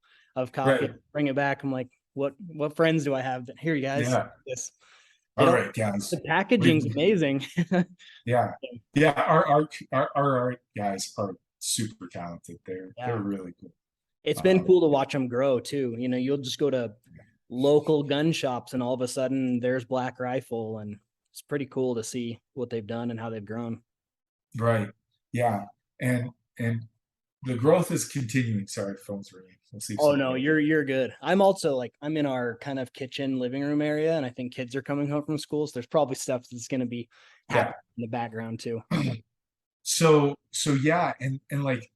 coffee, Right. bring it back. I'm like, what friends do I have? Here, you guys. Yeah. This. All right, guys. The packaging's amazing. Yeah. Yeah. Our guys are super talented. They're really cool. It's been cool to watch them grow too. You'll just go to local gun shops and all of a sudden there's Black Rifle, and it's pretty cool to see what they've done and how they've grown. Right. Yeah. And the growth is continuing. Sorry, phone's ringing. We'll see. Oh no, you're good. I'm also I'm in our kind of kitchen living room area, and I think kids are coming home from school, so there's probably stuff that's going to be happening in the background too. So yeah, and like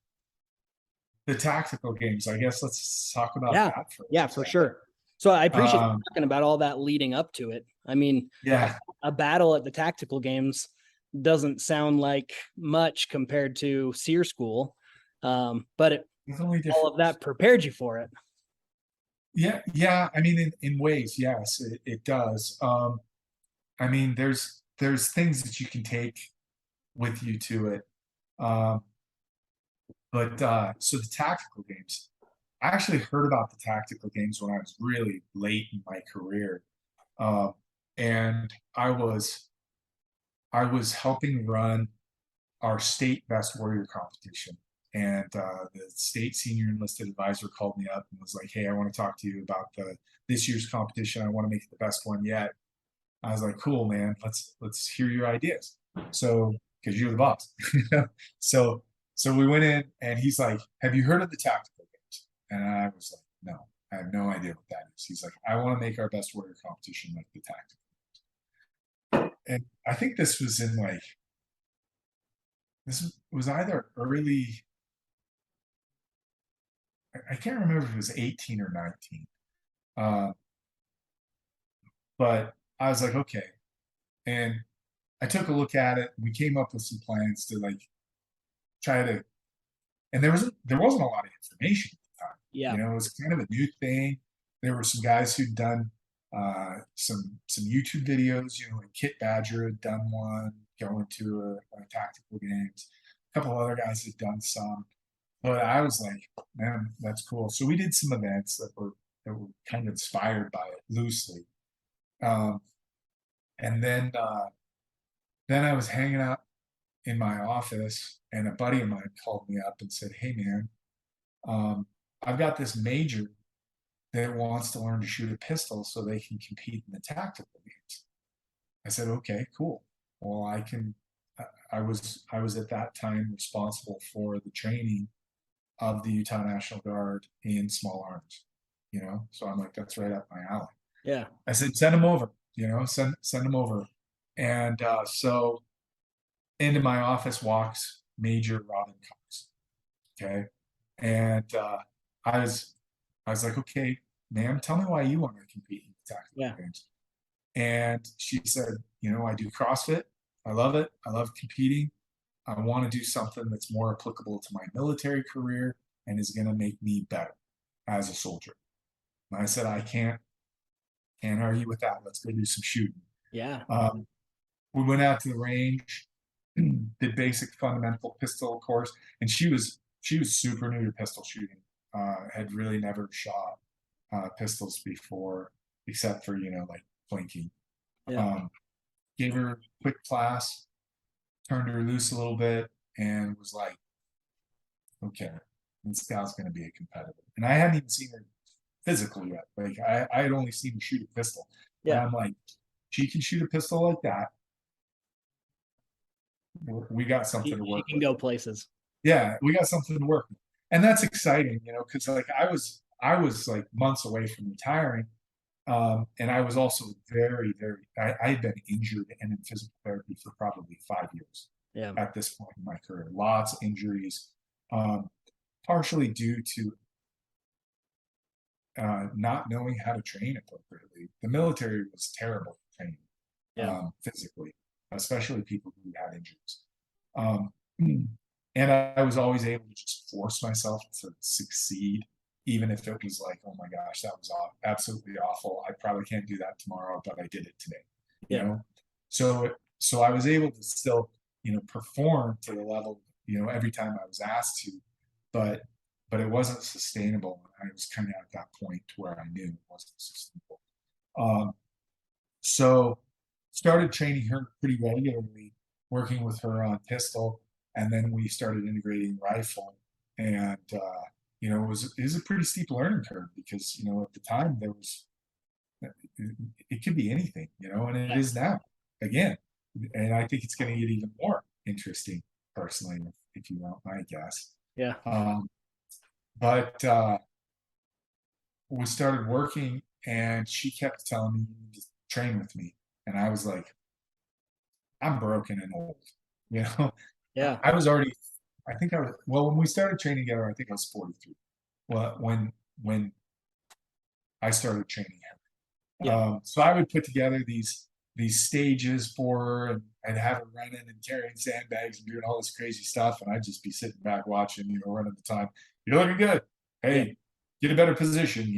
the tactical games, I guess let's talk about that for sure. So I appreciate you talking about all that leading up to it. I mean, a battle at the tactical games doesn't sound like much compared to SEER school, but all of that prepared you for it. Yeah. I mean, in ways, yes, it does. I mean, there's things that you can take with you to it. But so the tactical games, I actually heard about the tactical games when I was really late in my career. And I was helping run our state best warrior competition. And the state senior enlisted advisor called me up and was like, "Hey, I want to talk to you about this year's competition. I want to make it the best one yet." I was like, "Cool, man. Let's hear your ideas." So, because you're the boss. So we went in and he's like, "Have you heard of the tactical games?" And I was like, "No, I have no idea what that is." He's like, "I want to make our best warrior competition like the tactical games." And I think this was was either early, I can't remember if it was 18 or 19. But I was like, okay. And I took a look at it. We came up with some plans to try to, and there wasn't a lot of information at the time. Yeah. It was kind of a new thing. There were some guys who'd done some YouTube videos, like Kit Badger had done one, going to a tactical games. A couple other guys had done some. But I was like, man, that's cool. So we did some events that were kind of inspired by it loosely. And then I was hanging out in my office, and a buddy of mine called me up and said, "Hey, man, I've got this major that wants to learn to shoot a pistol so they can compete in the tactical games." I said, "Okay, cool. Well, I can." I was at that time responsible for the training of the Utah National Guard in small arms, so I'm like, that's right up my alley. Yeah. I said, send them over, send them over. And so into my office walks Major Robin Cox. Okay. And I was like, "Okay, ma'am, tell me why you want to compete in the tactical games." And she said, "I do CrossFit. I love it. I love competing. I want to do something that's more applicable to my military career and is going to make me better as a soldier." And I said, "I can't argue with that. Let's go do some shooting." Yeah. We went out to the range, did basic fundamental pistol course, and she was super new to pistol shooting. Had really never shot pistols before, except for like plinking. Yeah. Gave her a quick class, turned her loose a little bit, and was like, "Okay, this gal's going to be a competitor." And I hadn't even seen her physically yet. Like I had only seen her shoot a pistol. Yeah. And I'm like, she can shoot a pistol like that. We got something to work with. She can go places. Yeah, we got something to work with. And that's exciting, because like I was like months away from retiring. And I was also very, very, I had been injured and in physical therapy for probably 5 years Yeah. at this point in my career. Lots of injuries, partially due to not knowing how to train appropriately. The military was terrible at training Yeah. physically, especially people who had injuries. Um, and I was always able to just force myself to succeed, even if it was like, oh my gosh, that was absolutely awful. I probably can't do that tomorrow, but I did it today. You Yeah. know, so I was able to still, perform to the level, every time I was asked to, but it wasn't sustainable. I was kind of at that point where I knew it wasn't sustainable. So started training her pretty regularly, working with her on pistol, and then we started integrating rifle. And it was a pretty steep learning curve because at the time there was it could be anything, and it Yeah. is now again. And I think it's going to get even more interesting, personally, if you want my guess. Yeah. Um, but we started working, and she kept telling me, "You need to train with me," and I was like, "I'm broken and old," you know. Yeah. I was already, I think I was, well, when we started training together, I think I was 43. Well, when I started training her, Yeah. so I would put together these stages for her, and I'd have her running and carrying sandbags and doing all this crazy stuff, and I'd just be sitting back watching, running the time. You're looking good. Yeah. Hey, get a better position,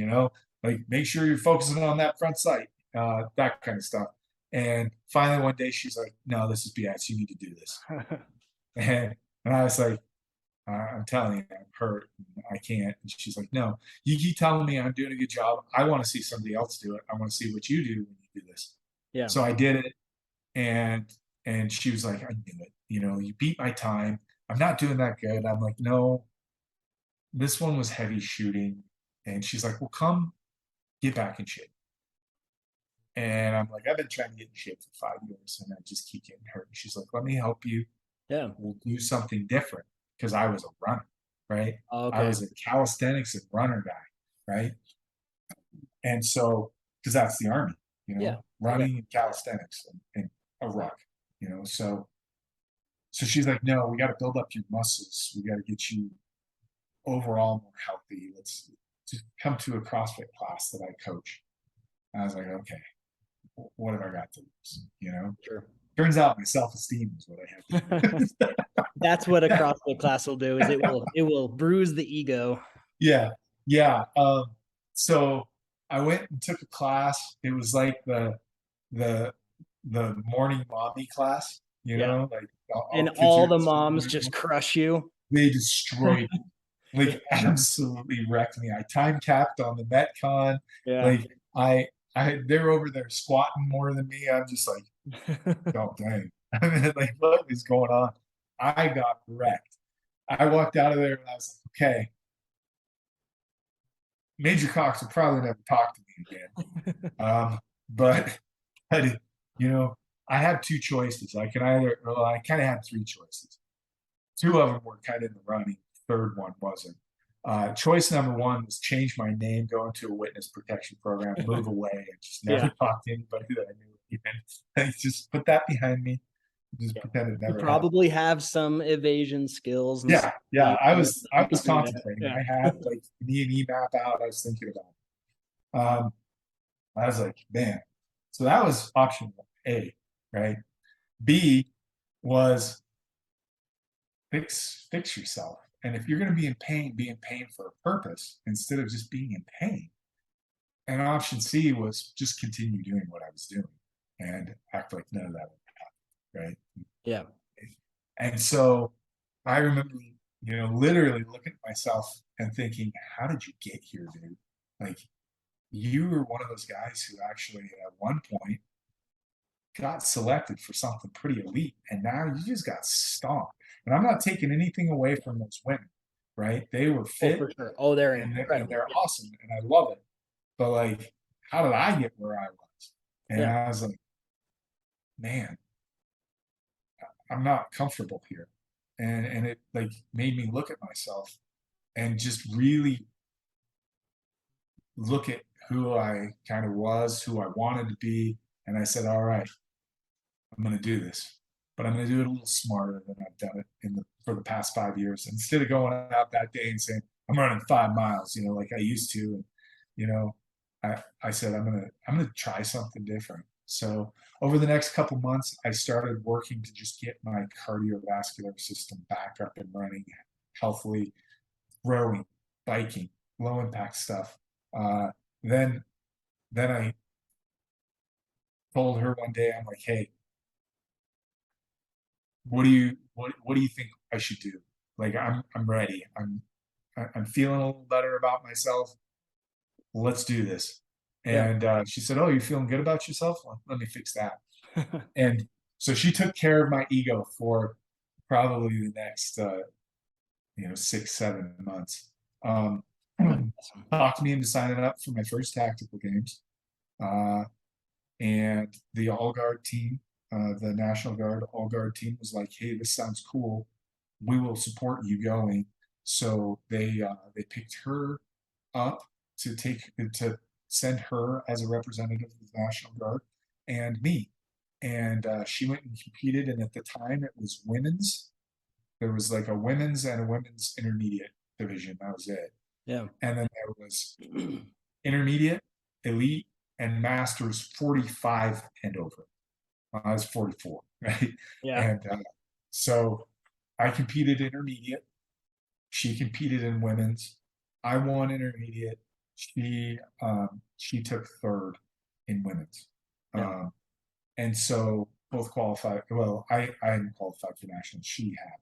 like make sure you're focusing on that front sight, that kind of stuff. And finally one day she's like, "No, this is BS. You need to do this." And, I was like, I'm telling you, I'm hurt. I can't. And she's like, "No, you keep telling me I'm doing a good job. I want to see somebody else do it. I want to see what you do when you do this." Yeah. So I did it, and she was like, "I knew it. You beat my time. I'm not doing that good." I'm like, "No, this one was heavy shooting." And she's like, "Well, come get back in shape." And I'm like, "I've been trying to get in shape for 5 years, and I just keep getting hurt." And she's like, "Let me help you. Yeah. We'll do something different." Because I was a runner, right? I Okay. was a calisthenics and runner guy, right? And so, because that's the army, Yeah. Yeah. running and calisthenics and a ruck, so she's like, "No, we got to build up your muscles. We got to get you overall more healthy. Let's just come to a CrossFit class that I coach." I was like, "Okay, what have I got to lose?" Sure. Turns out my self-esteem is what I have to lose. That's what a CrossFit class will do, is it will bruise the ego. Yeah, yeah. So I went and took a class. It was like the morning mommy class, Yeah. like And all kids all are the at school, moms just crush you. they destroyed me. Like absolutely wrecked me. I time capped on the Metcon. Yeah. Like they're over there squatting more than me. I'm just like, oh dang. I mean, like what is going on? I got wrecked. I walked out of there and I was like, okay, Major Cox will probably never talk to me again. But but I have two choices. I can either, well, I kind of had three choices. Two of them were kind of in the running. The third one wasn't. Choice number one was change my name, go into a witness protection program, move away, and just never Yeah. talk to anybody that I knew again. Just put that behind me. Just Yeah. pretend it You never happened. probably have some evasion skills and Yeah, stuff. yeah. I You was I could was do that. contemplating. Yeah. I had like an E&E map out. I was thinking about it. I was like, man. So that was option A, right? B was fix yourself. And if you're going to be in pain for a purpose instead of just being in pain. And option C was just continue doing what I was doing and act like none of that would happen, right? Yeah. And so I remember, literally looking at myself and thinking, how did you get here, dude? Like, you were one of those guys who actually, at one point, got selected for something pretty elite, and now you just got stomped. And I'm not taking anything away from those women, right? They were Oh, fit for sure. Oh, they're and incredible. they're Yeah. awesome, and I love it. But like, how did I get where I was? And Yeah. I was like, man, I'm not comfortable here. And it like made me look at myself and just really look at who I kind of was, who I wanted to be. And I said, all right, I'm going to do this, but I'm going to do it a little smarter than I've done it for the past 5 years. Instead of going out that day and saying, I'm running 5 miles, like I used to. And, you know, I said, I'm going to try something different. So over the next couple months, I started working to just get my cardiovascular system back up and running healthily, rowing, biking, low impact stuff. Then, then I told her one day, I'm like, hey, what do you think I should do? Like, I'm ready. I'm feeling a little better about myself. Let's do this. Yeah. And she said, oh, you're feeling good about yourself? Well, let me fix that. And so she took care of my ego for probably the next 6-7 months. Awesome. Talked me into signing up for my first tactical games. And the All Guard team, the National Guard All Guard team, was like, hey, this sounds cool. We will support you going. So they picked her up to send her as a representative of the National Guard and me. And she went and competed. And at the time, it was women's. There was like a women's and a women's intermediate division. That was it. Yeah. And then there was intermediate, elite, and masters 45 and over. I was 44, right? Yeah. And so I competed intermediate. She competed in women's. I won intermediate. She took third in women's. Yeah. And so both qualified. Well, I hadn't qualified for nationals. She had,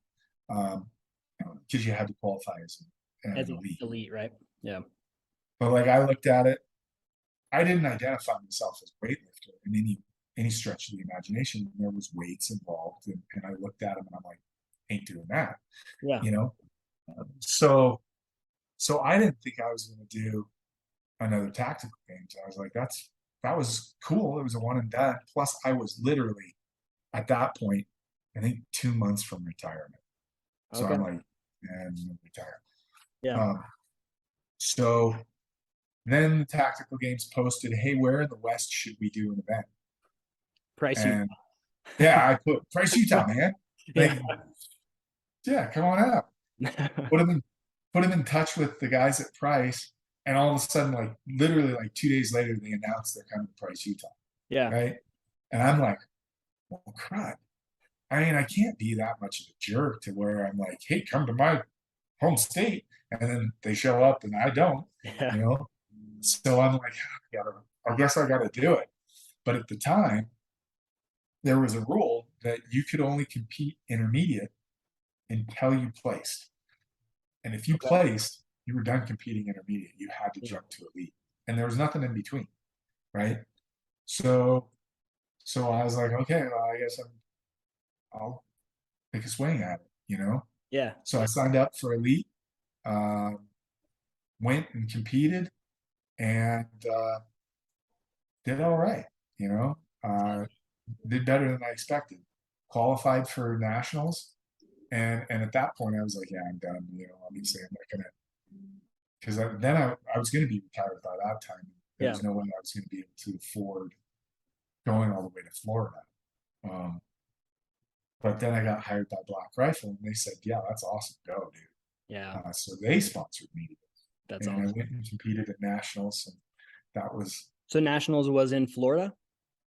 because you had to qualify as an elite. Elite, right? Yeah. But like I looked at it, I didn't identify myself as a weightlifter in any stretch of the imagination. There was weights involved, and I looked at them and I'm like, ain't doing that. Yeah. So I didn't think I was going to do another tactical games. I was like, that was cool. It was a one and done. Plus, I was literally at that point, I think 2 months from retirement. So Okay. I'm like, and I'm gonna retire. Yeah. So then the tactical games posted, hey, where in the West should we do an event? Price And yeah, I put Price, Utah, man. Like, yeah, come on out. Put him in touch with the guys at Price, and all of a sudden, like literally like 2 days later, they announced they're coming to Price, Utah. Yeah. Right. And I'm like, well, crud. I mean, I can't be that much of a jerk to where I'm like, hey, come to my home state. And then they show up and I don't, Yeah. So I'm like, I guess I got to do it. But at the time, there was a rule that you could only compete intermediate until you placed. And if you placed, you were done competing intermediate. You had to jump to elite. And there was nothing in between, right? So I was like, okay, well, I guess I'll take a swing at it, Yeah. So I signed up for elite, went and competed, and did all right, did better than I expected. Qualified for nationals, and at that point I was like, yeah, I'm done. Obviously I'm not gonna, because then I was gonna be retired by that time. There was no way I was gonna be able to afford going all the way to Florida. But then I got hired by Black Rifle, and they said, yeah, that's awesome, go, dude. Yeah. So they sponsored me. That's and awesome. I went and competed at nationals, and that was. So nationals was in Florida?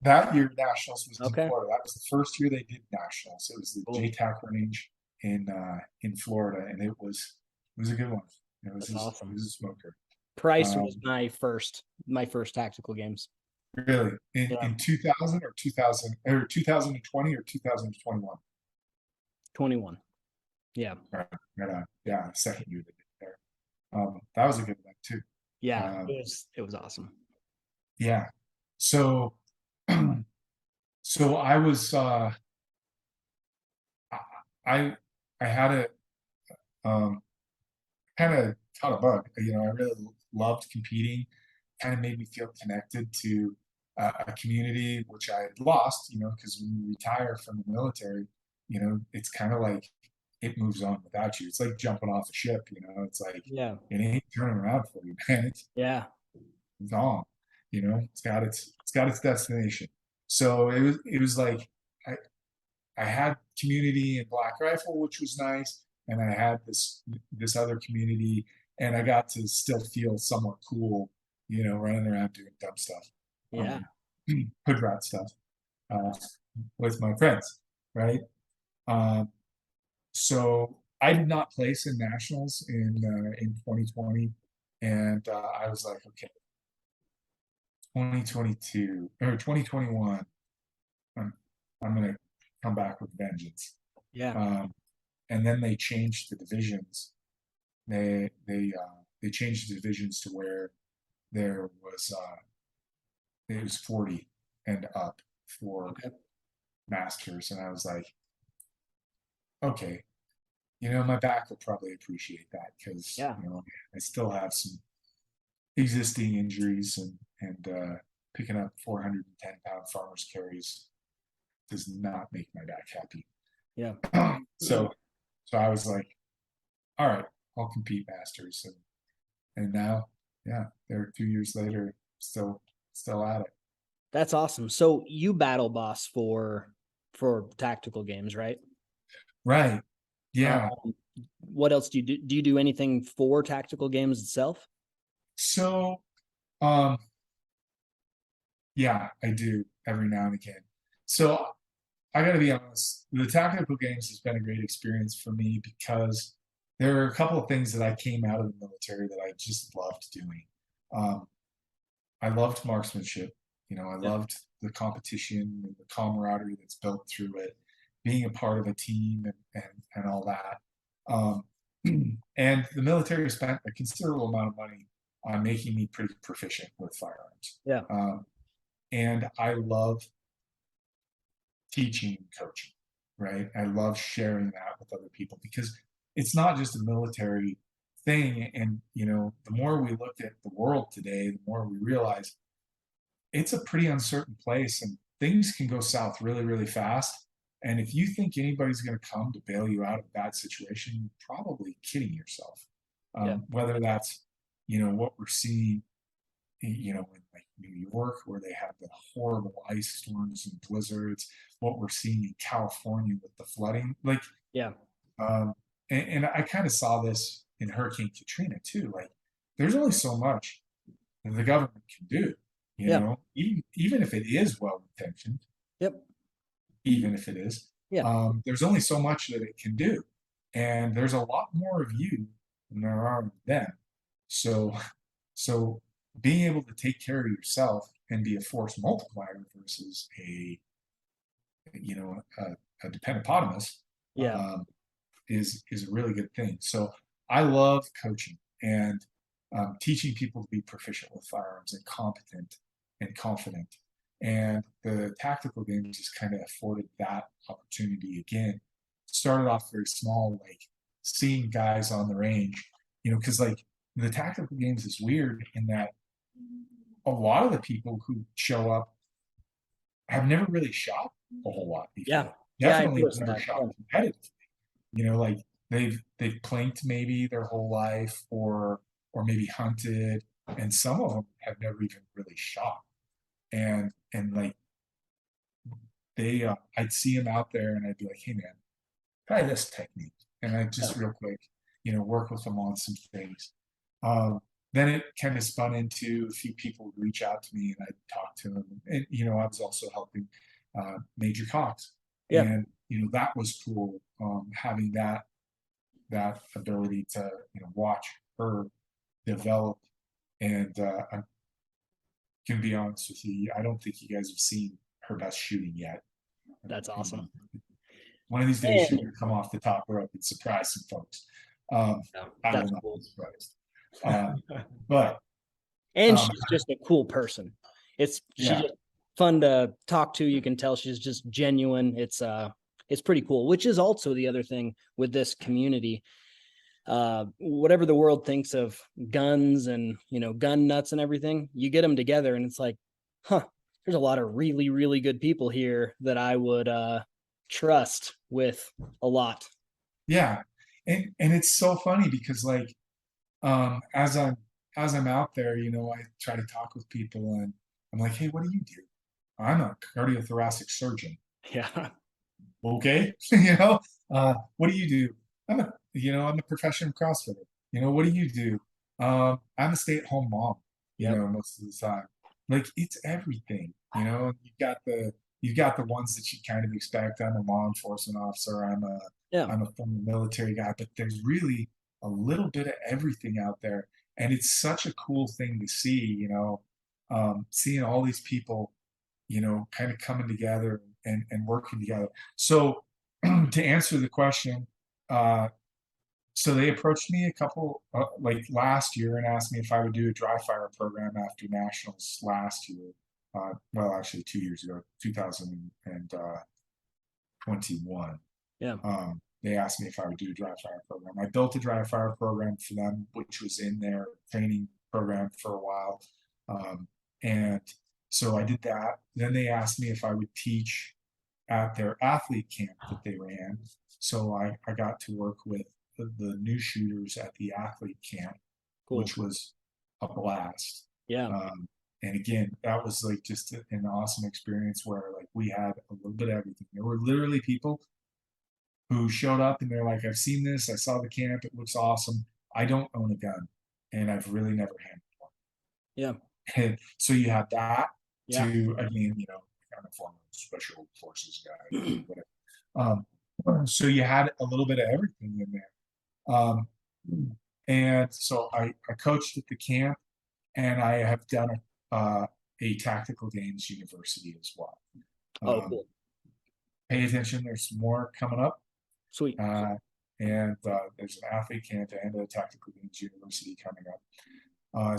That year, nationals was Okay. in Florida. That was the first year they did nationals. It was the Cool. JTAC range in Florida, and it was a good one. It was awesome. It was a smoker. Price was my first tactical games. Really? In 2000 or 2000 or 2020 or 2021? 21. Yeah. Right. Yeah, second year they did there. That was a good one too. Yeah, it was awesome. Yeah. So I was I had a kind of caught a bug. I really loved competing. Kind of made me feel connected to a community which I had lost. Because when you retire from the military, it's kind of like it moves on without you. It's like jumping off a ship. It's like it ain't turning around for you, man. it's on, it's got its destination. So it was like I I had community in Black Rifle, which was nice, and I had this other community, and I got to still feel somewhat cool, running around doing dumb stuff, Yeah. um, hood rat stuff, uh, with my friends, right? Um, so I did not place in nationals in 2020, and I was like, okay, 2022 or 2021, I'm I'm gonna come back with vengeance. Yeah. Um, and then they changed the divisions. They changed the divisions to where there was it was 40 and up for Okay. masters, and I was like, okay, my back will probably appreciate that because Yeah. I still have some existing injuries, and picking up 410-pound farmers carries does not make my back happy. Yeah. so so I was like, all right, I'll compete masters, and now, yeah, they're 2 years later, still at it. That's awesome. So you battle boss for tactical games, right? Right. Yeah. Um, what else do you do? Do you do anything for tactical games itself? So, yeah, I do every now and again. So I got to be honest, the tactical games has been a great experience for me because there are a couple of things that I came out of the military that I just loved doing. Um, I loved marksmanship. I Yeah. loved the competition and the camaraderie that's built through it, being a part of a team and all that. Um, and the military spent a considerable amount of money on making me pretty proficient with firearms. Yeah. And I love teaching and coaching, right? I love sharing that with other people because it's not just a military thing. And, the more we look at the world today, the more we realize it's a pretty uncertain place and things can go south really, really fast. And if you think anybody's going to come to bail you out of a bad situation, you're probably kidding yourself. Yeah. Whether that's, what we're seeing, in like New York, where they have the horrible ice storms and blizzards, what we're seeing in California with the flooding, like, Yeah. um, and I kind of saw this in Hurricane Katrina too. Like, there's only so much that the government can do, Yeah. even if it is well intentioned, Yep. even if it is, Yeah. there's only so much that it can do, and there's a lot more of you than there are of them. So, so being able to take care of yourself and be a force multiplier versus a dependopotamus, Yeah. um, is a really good thing. So I love coaching and teaching people to be proficient with firearms and competent and confident. And the tactical games just kind of afforded that opportunity again. Started off very small, like seeing guys on the range, because like the tactical games is weird in that a lot of the people who show up have never really shot a whole lot Yeah. before. Yeah. I Definitely noticed never that. shot Yeah. competitively. Like they've planked maybe their whole life, or maybe hunted, and some of them have never even really shot. And like I'd see them out there, and I'd be like, hey man, try this technique, and I Yeah. just real quick, work with them on some things. Um, then it kind of spun into a few people would reach out to me, and I'd talk to them, and I was also helping Major Cox, Yeah. and that was cool, having that ability to watch her develop. And I'm gonna be honest with you, I don't think you guys have seen her best shooting yet. That's awesome. One of these days she's And gonna come off the top rope and surprise some folks. yeah, I will that's not cool. be surprised. But And um, she's just a cool person. She's yeah, just fun to talk to. You can tell she's just genuine. It's pretty cool, which is also the other thing with this community. Whatever the world thinks of guns and gun nuts and everything, you get them together and it's like, there's a lot of really, really good people here that I would trust with a lot. yeah, and it's so funny because like as I'm as I'm out there, I try to talk with people, and I'm like, hey, what do you do? I'm a cardiothoracic surgeon. Yeah. Okay. What do you do? I'm a professional CrossFitter. What do you do? I'm a stay-at-home mom, Yep. most of the time. Like, it's everything. You've got the ones that you kind of expect. I'm a law enforcement officer. Yeah. I'm a former military guy, but there's really a little bit of everything out there. And it's such a cool thing to see, seeing all these people, kind of coming together and working together. So to answer the question, uh, so they approached me a couple like last year and asked me if I would do a dry fire program after nationals last year. Well, actually 2 years ago, 2021. Yeah. They asked me if I would do a dry fire program. I built a dry fire program for them, which was in their training program for a while. And so I did that. Then they asked me if I would teach at their athlete camp that they ran. So I got to work with the new shooters at the athlete camp, Cool. which was a blast. Yeah. And again, that was like just an awesome experience where like we had a little bit of everything. There were literally people who showed up and they're like, I've seen this, I saw the camp, it looks awesome. I don't own a gun, and I've really never handled one. Yeah. And so you have that Yeah. to, again, I'm a former special forces guy, whatever. So you had a little bit of everything in there. And so I coached at the camp, and I have done a tactical games university as well. Oh, cool. Pay attention, there's some more coming up. Sweet. And there's an athlete camp and a tactical games university coming up.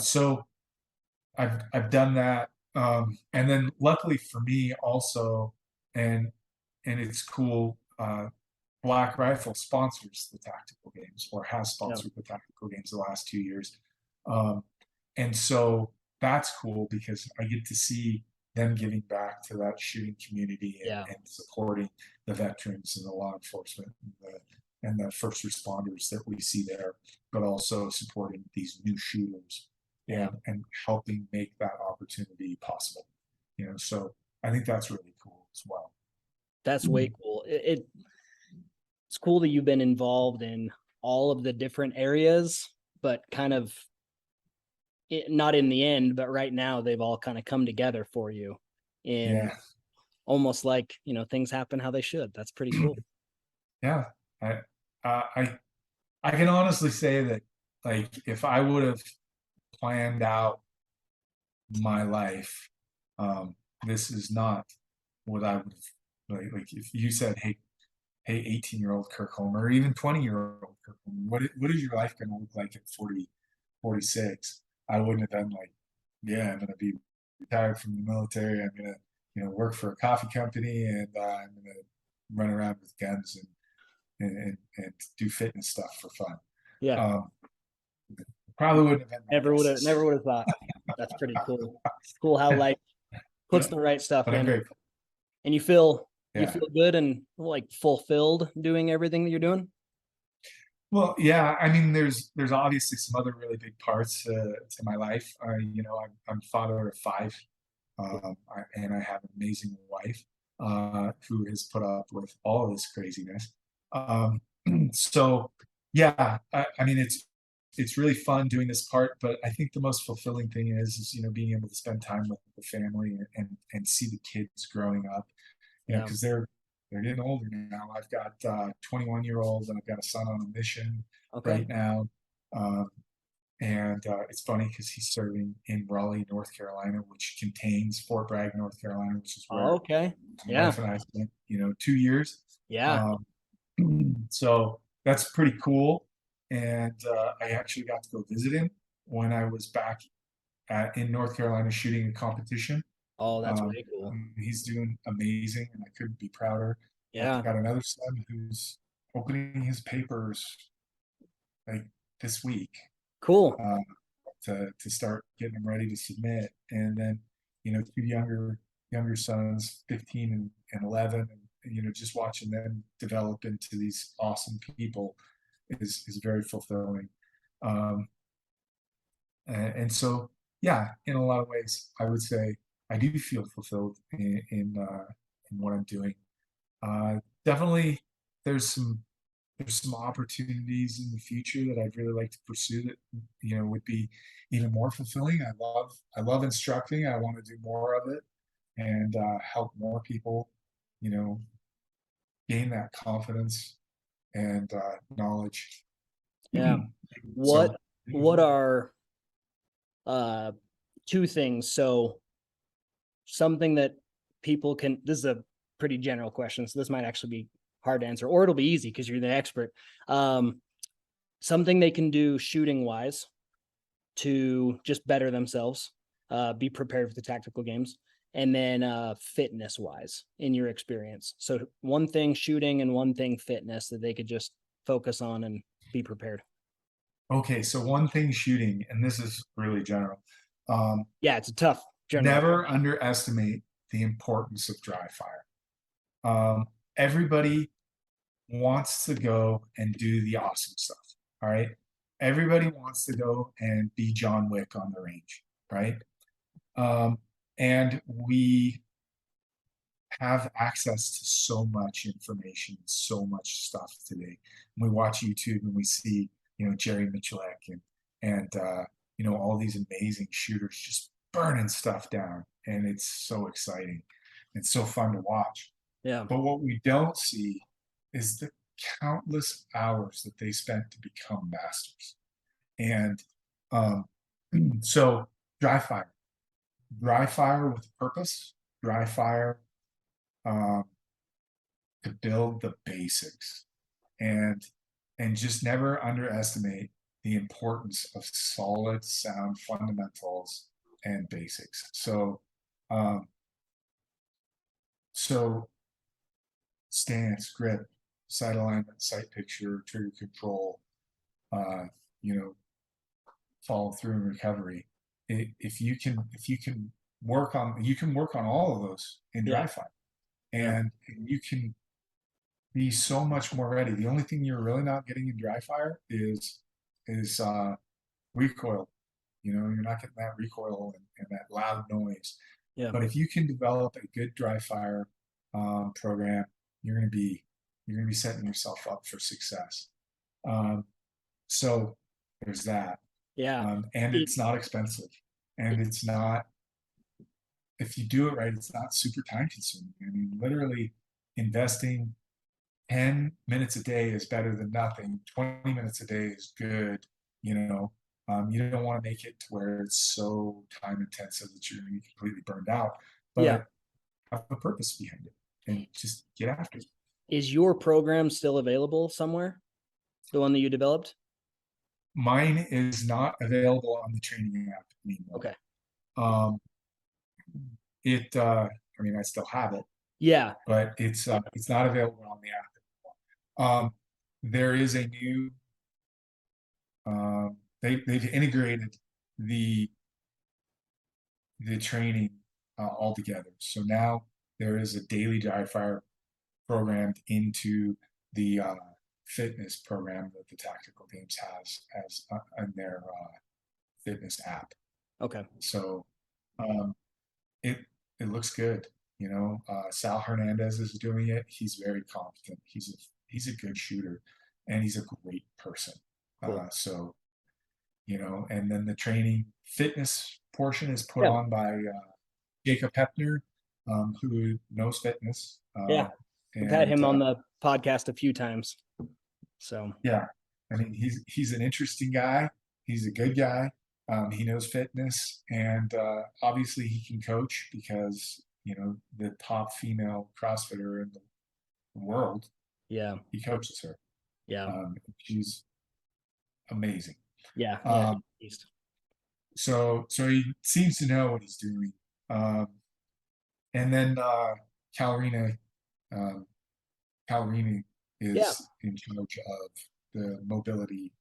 So I've done that, and then luckily for me also, and it's cool. Black Rifle sponsors the tactical games, or has sponsored the tactical games the last 2 years, and so that's cool because I get to see them giving back to that shooting community and supporting the veterans and the law enforcement and the first responders that we see there, but also supporting these new shooters and helping make that opportunity possible. So I think that's really cool as well. That's way cool. It's cool that you've been involved in all of the different areas, but kind of not in the end, but right now they've all kind of come together for you in almost like, things happen how they should. That's pretty cool. Yeah. I can honestly say that, like, if I would have planned out my life, this is not what I would have like if you said, hey, 18-year-old Kirk Holmer, or even 20-year-old Kirk Holmer, what is your life going to look like at 40, 46? I wouldn't have been like, yeah, I'm going to be retired from the military. I'm going to, work for a coffee company, and I'm going to run around with guns and do fitness stuff for fun. Yeah. Probably wouldn't have been. Never would have thought. That's pretty cool. Cool how life puts the right stuff But I'm in, grateful. and you feel good and like fulfilled doing everything that you're doing. Well, yeah, I mean, there's obviously some other really big parts to my life. I'm father of 5, and I have an amazing wife who has put up with all of this craziness. So, yeah, I mean, it's really fun doing this part, but I think the most fulfilling thing is being able to spend time with the family and see the kids growing up, because they're getting older now. I've got 21-year-olds, and I've got a son on a mission right now. And it's funny because he's serving in Raleigh, North Carolina, which contains Fort Bragg, North Carolina, which is where my wife and I spent, 2 years. So that's pretty cool. And I actually got to go visit him when I was back in North Carolina shooting a competition. Oh, that's way cool. He's doing amazing, and I couldn't be prouder. I've got another son who's opening his papers like this week. Cool. To start getting them ready to submit, and then 2 younger sons, 15 and 11, and just watching them develop into these awesome people is very fulfilling. And so, yeah, in a lot of ways, I would say I do feel fulfilled in what I'm doing. Definitely, there's some opportunities in the future that I'd really like to pursue that would be even more fulfilling. I love instructing. I want to do more of it and help more people, you know, gain that confidence and knowledge. Yeah. What So, what are two things? So something that people can, this is a pretty general question, so this might actually be hard to answer, or it'll be easy because you're the expert. Something they can do shooting wise to just better themselves, be prepared for the tactical games, and then fitness wise in your experience. So one thing shooting and one thing fitness that they could just focus on and be prepared. okay, so one thing shooting, and this is really general. Um, Yeah, it's a tough general. Never underestimate the importance of dry fire. Everybody wants to go and do the awesome stuff. All right. Everybody wants to go and be John Wick on the range. Right. Um, and we have access to so much information, so much stuff today. We watch YouTube and we see, Jerry Miculek and all these amazing shooters just burning stuff down. And it's so exciting. It's so fun to watch. Yeah. But what we don't see is the countless hours that they spent to become masters. And um, so dry fire with purpose, dry fire um, to build the basics, and just never underestimate the importance of solid, sound fundamentals and basics. Um, so stance, grip, sight alignment, sight picture, trigger control, uh, you know, follow through and recovery. If you can work on all of those in Yeah. dry fire, Yeah. and you can be so much more ready. The only thing you're really not getting in dry fire is recoil. You're not getting that recoil and that loud noise. Yeah. But if you can develop a good dry fire program, you're going to be setting yourself up for success. Um, so there's that, Yeah. and It, it's not expensive, and it's not, if you do it right, it's not super time consuming. I mean, literally investing 10 minutes a day is better than nothing. 20 minutes a day is good. You don't want to make it to where it's so time intensive that you're going to be completely burned out, yeah. but have a purpose behind it and just get after it. Is your program still available somewhere? The one that you developed? Mine is not available on the training app anymore. Okay. Um, I mean, I still have it, Yeah. but it's not available on the app anymore. There is a new they've integrated the training all together. So now there is a daily dry fire programmed into the fitness program that the Tactical Games has as in their fitness app. Okay. So um, it it looks good. Sal Hernandez is doing it. He's very competent. He's a good shooter, and he's a great person. Cool. And then the training fitness portion is put Yeah. on by Jacob Hepner, who knows fitness. Yeah. We've had And him on the podcast a few times. So yeah, I mean, he's an interesting guy. He's a good guy. He knows fitness, and obviously he can coach because the top female CrossFitter in the world. yeah. He coaches her. Yeah. She's amazing. Yeah. Yeah. Um, so he seems to know what he's doing. Um, and then Calrina, um, Calrini Yeah. is in charge of the mobility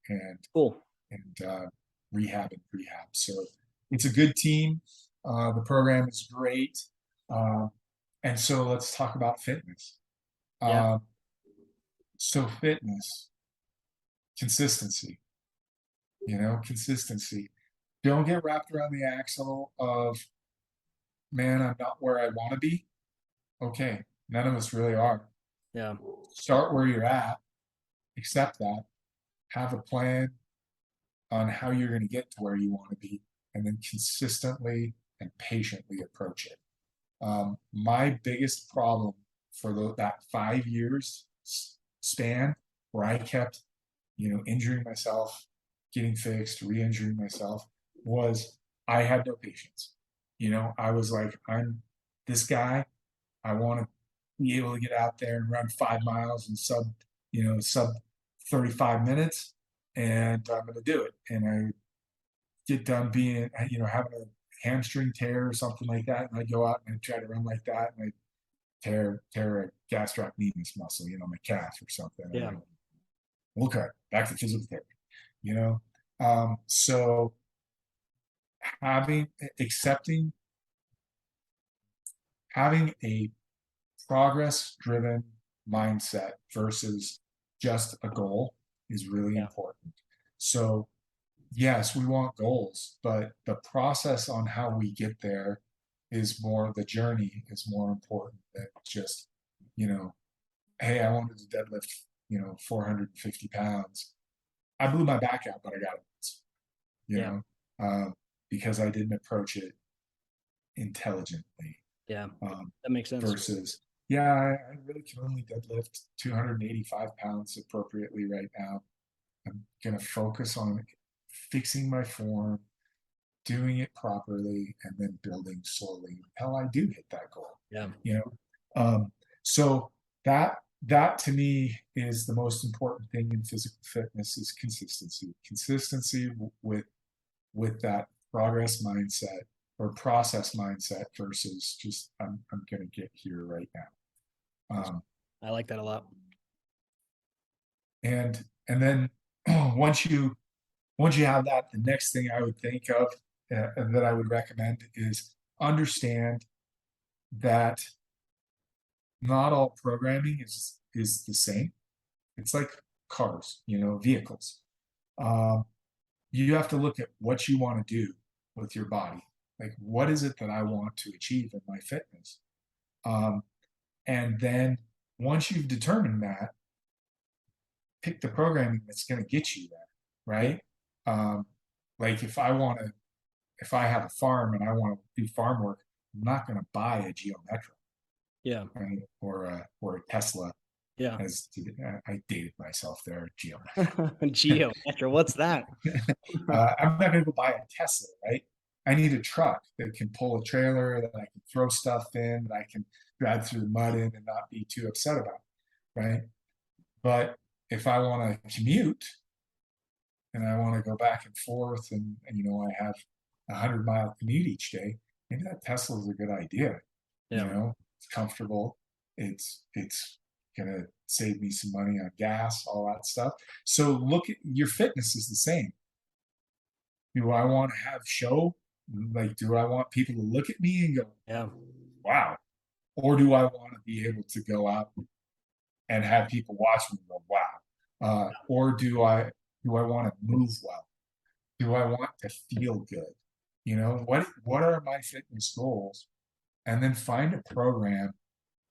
Cool. and rehab and prehab. So it's a good team. The program is great. And so let's talk about fitness. Yeah. Um, so fitness, consistency, consistency. Don't get wrapped around the axle of, man, I'm not where I want to be. Okay, none of us really are. Yeah. Start where you're at, accept that, have a plan on how you're going to get to where you want to be, and then consistently and patiently approach it. My biggest problem for that 5 years span where I kept, injuring myself, getting fixed, re-injuring myself, was I had no patience. I was like, I'm this guy. I want to be able to get out there and run 5 miles in sub 35 minutes, and I'm going to do it. And I get done being, having a hamstring tear or something like that, and I go out and I try to run like that, and I tear a gastrocnemius muscle, my calf or something. Yeah. Okay, back to physical therapy. So having accepting having a progress driven mindset versus just a goal is really Yeah. important. So yes, we want goals, but the process on how we get there is more, the journey is more important than just, you know, hey, I wanted to deadlift, 450 pounds. I blew my back out, but I got it, you Yeah. know, because I didn't approach it intelligently. Yeah. Um, That makes sense. versus, yeah, I really can only deadlift 285 pounds appropriately right now. I'm going to focus on fixing my form, doing it properly, and then building slowly until I do hit that goal. Yeah. So that to me is the most important thing in physical fitness is consistency. Consistency with that progress mindset or process mindset versus just I'm going to get here right now. I like that a lot. And then once you have that, the next thing I would think of that I would recommend is understand that not all programming is the same. It's like cars, vehicles. You have to look at what you want to do with your body. Like, what is it that I want to achieve in my fitness? And then once you've determined that, pick the programming that's going to get you there, right? Like if I have a farm and I want to do farm work, I'm not going to buy a Geometric, Yeah. right? Or a Tesla. Yeah. As I dated myself there, Geometric. Geo, what's that? I'm not going to go buy a Tesla, right? I need a truck that can pull a trailer, that I can throw stuff in, that I can drive through the mud in and not be too upset about, right? But if I want to commute and I want to go back and forth and I have 100-mile commute each day, maybe that Tesla is a good idea. Yeah. It's comfortable. It's gonna save me some money on gas, all that stuff. So look at your fitness is the same. Do I want to have show? Like, do I want people to look at me and go, Yeah. wow? Or do I want to be able to go out and have people watch me and go, wow? Or do I want to move well? Do I want to feel good? What are my fitness goals? And then find a program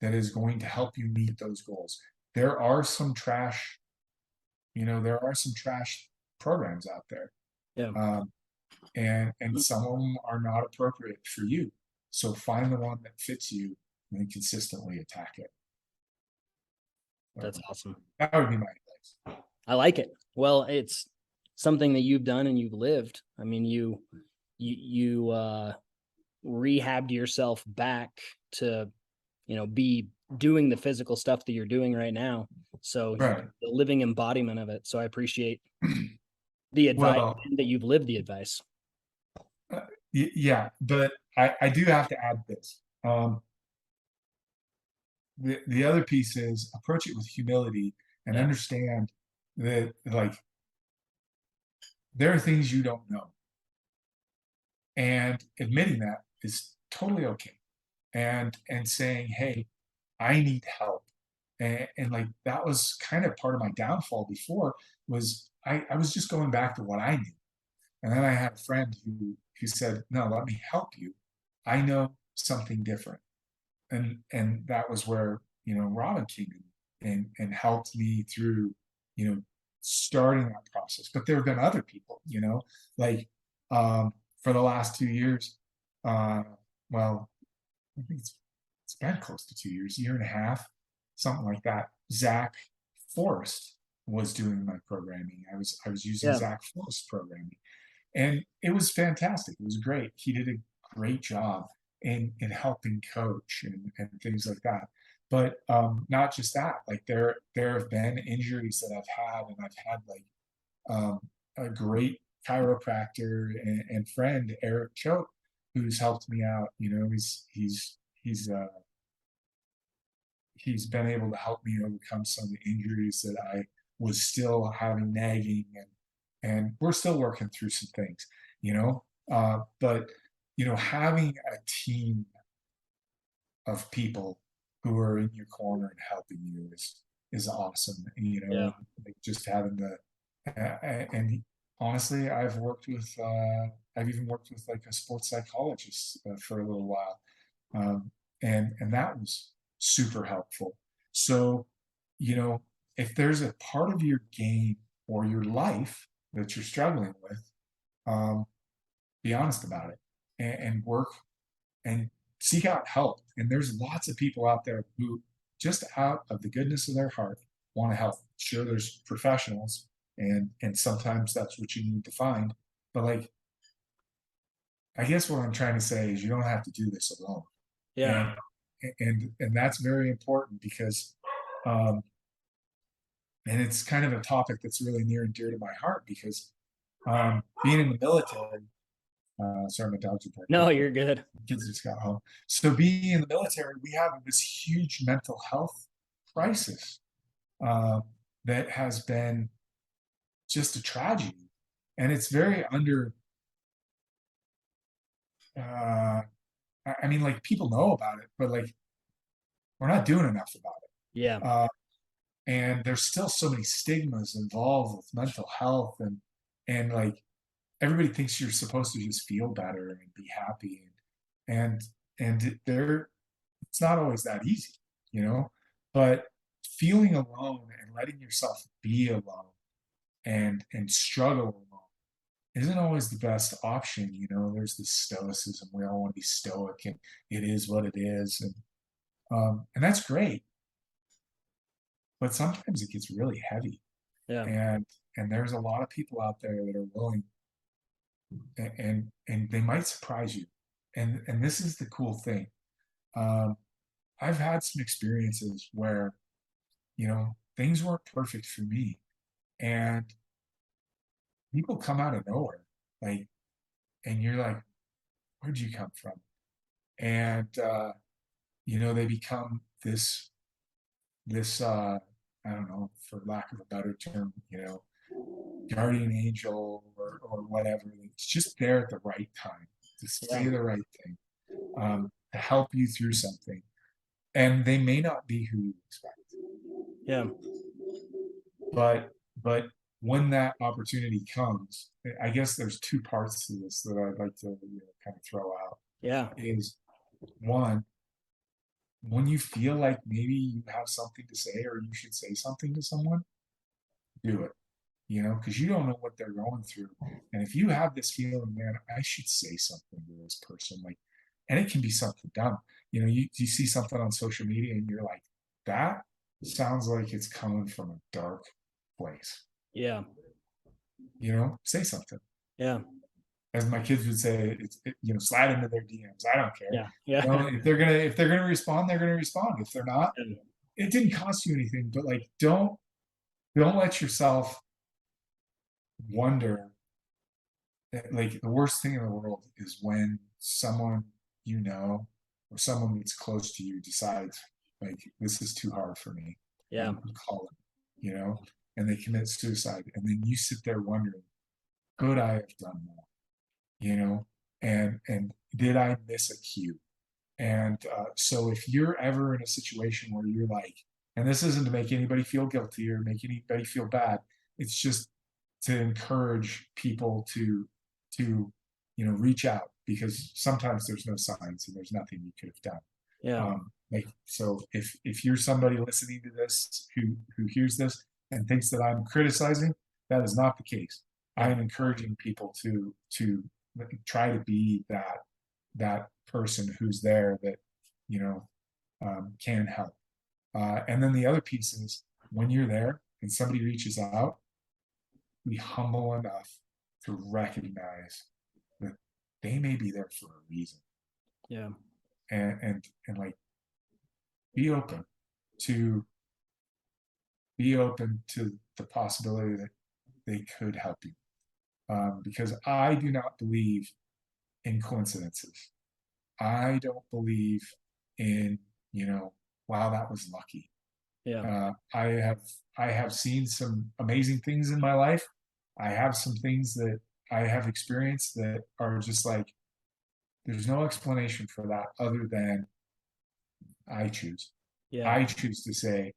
that is going to help you meet those goals. There are some trash programs out there. Yeah. And some of them are not appropriate for you. So find the one that fits you and then consistently attack it. That's awesome. That would be my advice. I like it. Well, it's something that you've done and you've lived. I mean, you rehabbed yourself back to, be doing the physical stuff that you're doing right now. So Right. the living embodiment of it. So I appreciate the advice that you've lived the advice. Yeah, but I do have to add this. The other piece is approach it with humility and understand that, like, there are things you don't know, and admitting that is totally okay. And saying, hey, I need help. And like that was kind of part of my downfall before was I was just going back to what I knew. And then I had a friend who said, no, let me help you. I know something different. And that was where, Robin came in and helped me through, you know, starting that process. But there have been other people, like for the last 2 years, uh, well, I think it's been close to 2 years, year and a half, something like that. Zach Forrest was doing my programming. I was using Yeah. Zach Forrest programming, and it was fantastic. It was great. He did a great job in helping coach and things like that. But not just that. Like there have been injuries that I've had, and I've had like um, a great chiropractor and friend, Eric Choate, who's helped me out. He's been able to help me overcome some of the injuries that I was still having nagging, and we're still working through some things, you know. But having a team of people who are in your corner and helping you is awesome. Yeah. Like just having the and honestly, I've even worked with like a sports psychologist for a little while, um, and that was super helpful. So, you know, if there's a part of your game or your life that you're struggling with, um, be honest about it and work and seek out help. And there's lots of people out there who, just out of the goodness of their heart, want to help. Sure, there's professionals, and sometimes that's what you need to find. But like, I guess what I'm trying to say is you don't have to do this alone. Yeah. And and that's very important because um, and it's kind of a topic that's really near and dear to my heart because being in the military. Sorry, my dogs are No, barking. you're good. Kids just got home. So being in the military, we have this huge mental health crisis uh, that has been just a tragedy, and it's very under. Uh, I mean, like people know about it, but like we're not doing enough about Yeah. it. And there's still so many stigmas involved with mental health, and like everybody thinks you're supposed to just feel better and be happy, and there it's not always that easy, you know. But feeling alone and letting yourself be alone and struggle alone isn't always the best option. There's this stoicism. We all want to be stoic, and it is what it is, and that's great. But sometimes it gets really heavy, Yeah. and there's a lot of people out there that are willing, and they might surprise you. And this is the cool thing. Um, I've had some experiences where things weren't perfect for me, and people come out of nowhere, like, and you're like, where'd you come from? And they become this I don't know, for lack of a better term, guardian angel or whatever. It's just there at the right time to Yeah. say the right thing, to help you through something, and they may not be who you expect. Yeah. But when that opportunity comes, I guess there's two parts to this that I'd like to kind of throw out. Yeah. Is one, when you feel like maybe you have something to say or you should say something to someone, do it. Because you don't know what they're going through. And if you have this feeling, man, I should say something to this person, like, and it can be something dumb. You see something on social media and you're like, that sounds like it's coming from a dark place. Yeah. Say something. Yeah. As my kids would say, slide into their DMs. I don't care. Yeah. Yeah. If they're gonna respond, they're gonna respond. If they're not, it didn't cost you anything. But like, don't let yourself wonder. Like the worst thing in the world is when someone or someone that's close to you decides like this is too hard for me. Yeah. I'm calling, and they commit suicide, and then you sit there wondering, could I have done more? And did I miss a cue? And so if you're ever in a situation where you're like, and this isn't to make anybody feel guilty or make anybody feel bad, it's just to encourage people to to, reach out, because sometimes there's no signs and there's nothing you could have done. Yeah. So if you're somebody listening to this who hears this and thinks that I'm criticizing, that is not the case. I am encouraging people to try to be that person who's there that can help. And then the other piece is, when you're there and somebody reaches out, be humble enough to recognize that they may be there for a reason. Yeah. And like, be open to the possibility that they could help you. Because I do not believe in coincidences. I don't believe in, wow, that was lucky. Yeah. I have seen some amazing things in my life. I have some things that I have experienced that are just like, there's no explanation for that other than I choose. Yeah. I choose to say,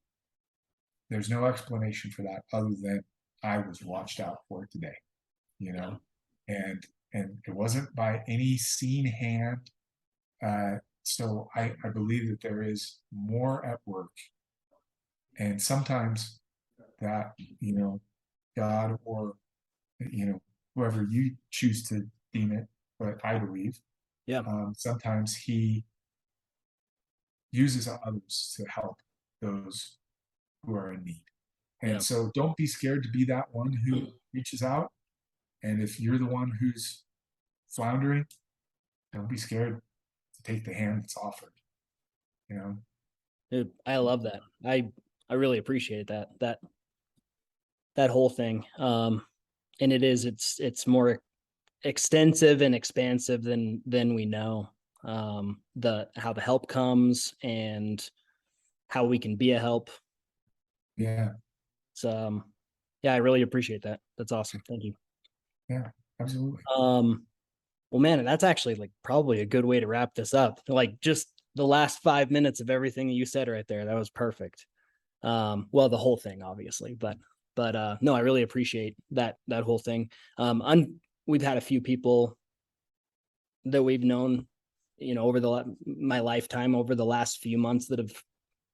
there's no explanation for that other than I was watched out for today, Yeah. and it wasn't by any seen hand. So I believe that there is more at work, and sometimes that, God, or whoever you choose to deem it, but I believe, Yeah. sometimes He uses others to help those who are in need. Yeah. And so don't be scared to be that one who reaches out. And if you're the one who's floundering, don't be scared to take the hand that's offered. Dude, I love that. I really appreciate that whole thing. And it's more extensive and expansive than we know. How the help comes and how we can be a help. Yeah. So yeah, I really appreciate that. That's awesome. Thank you. Yeah, absolutely. Well, man, that's actually like probably a good way to wrap this up. Like, just the last 5 minutes of everything you said right there. That was perfect. Well, the whole thing, obviously, but no, I really appreciate that whole thing. We've had a few people that we've known, over my lifetime, over the last few months, that have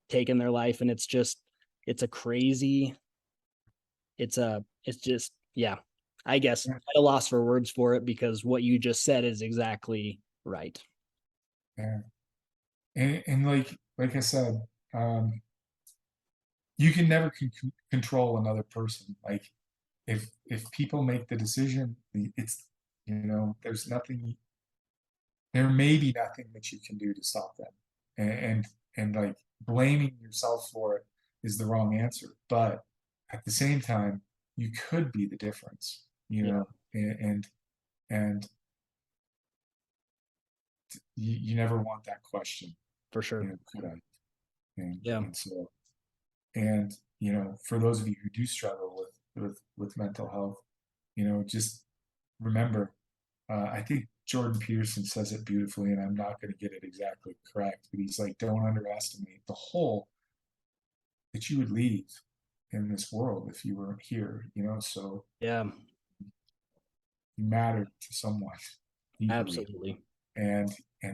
taken their life, and it's just, it's a crazy, it's just, yeah, I guess Yeah. at a loss for words for it, because what you just said is exactly right. Yeah. And like I said, you can never control another person. Like, if people make the decision, it's, there's nothing, there may be nothing that you can do to stop them. And like, blaming yourself for it is the wrong answer. But at the same time, you could be the difference, Yeah, and you never want that question, for sure. could I? And, Yeah. and so, and, for those of you who do struggle with mental health, just remember, I think Jordan Peterson says it beautifully, and I'm not going to get it exactly correct, but he's like, don't underestimate the hole that you would leave in this world if you weren't here, so Yeah, you matter to someone deeply. absolutely. And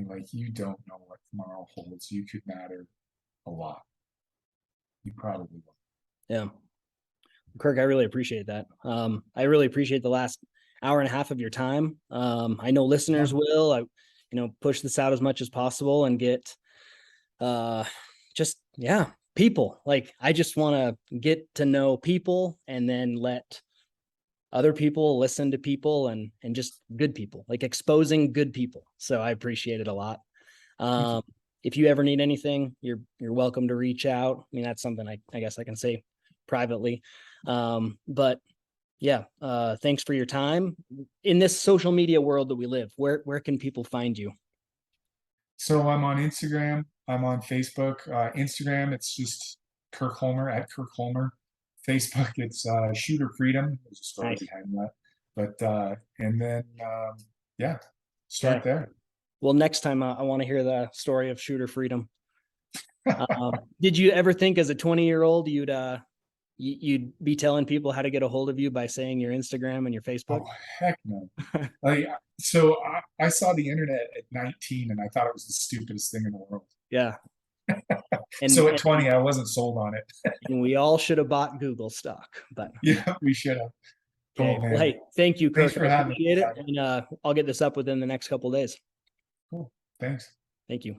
like, you don't know what tomorrow holds. You could matter a lot. You probably will. Yeah. Kirk, I really appreciate that. I really appreciate the last hour and a half of your time. I know listeners will. I, push this out as much as possible and get, just, yeah, people. Like, I just want to get to know people, and then let other people listen to people, and just good people, like exposing good people. So I appreciate it a lot. If you ever need anything, you're welcome to reach out. I mean, that's something I guess I can say privately. But yeah, thanks for your time. In this social media world that we live, where can people find you? So I'm on Instagram. I'm on Facebook. Instagram, it's just Kirk Holmer, at Kirk Holmer. Facebook, it's Shooter Freedom. There's a story Nice. behind that. But and then yeah, start Okay. there. Well, next time I want to hear the story of Shooter Freedom. Did you ever think as a 20-year-old you'd you'd be telling people how to get a hold of you by saying your Instagram and your Facebook? Oh, heck no. Like, so I saw the internet at 19 and I thought it was the stupidest thing in the world. Yeah. So at 20, I wasn't sold on it. And we all should have bought Google stock, but Yeah, we should have. okay. Oh, Well, man. hey, thank you, Thanks Kirk. for I having me. appreciate it. And I'll get this up within the next couple of days. Cool. Thanks. Thank you.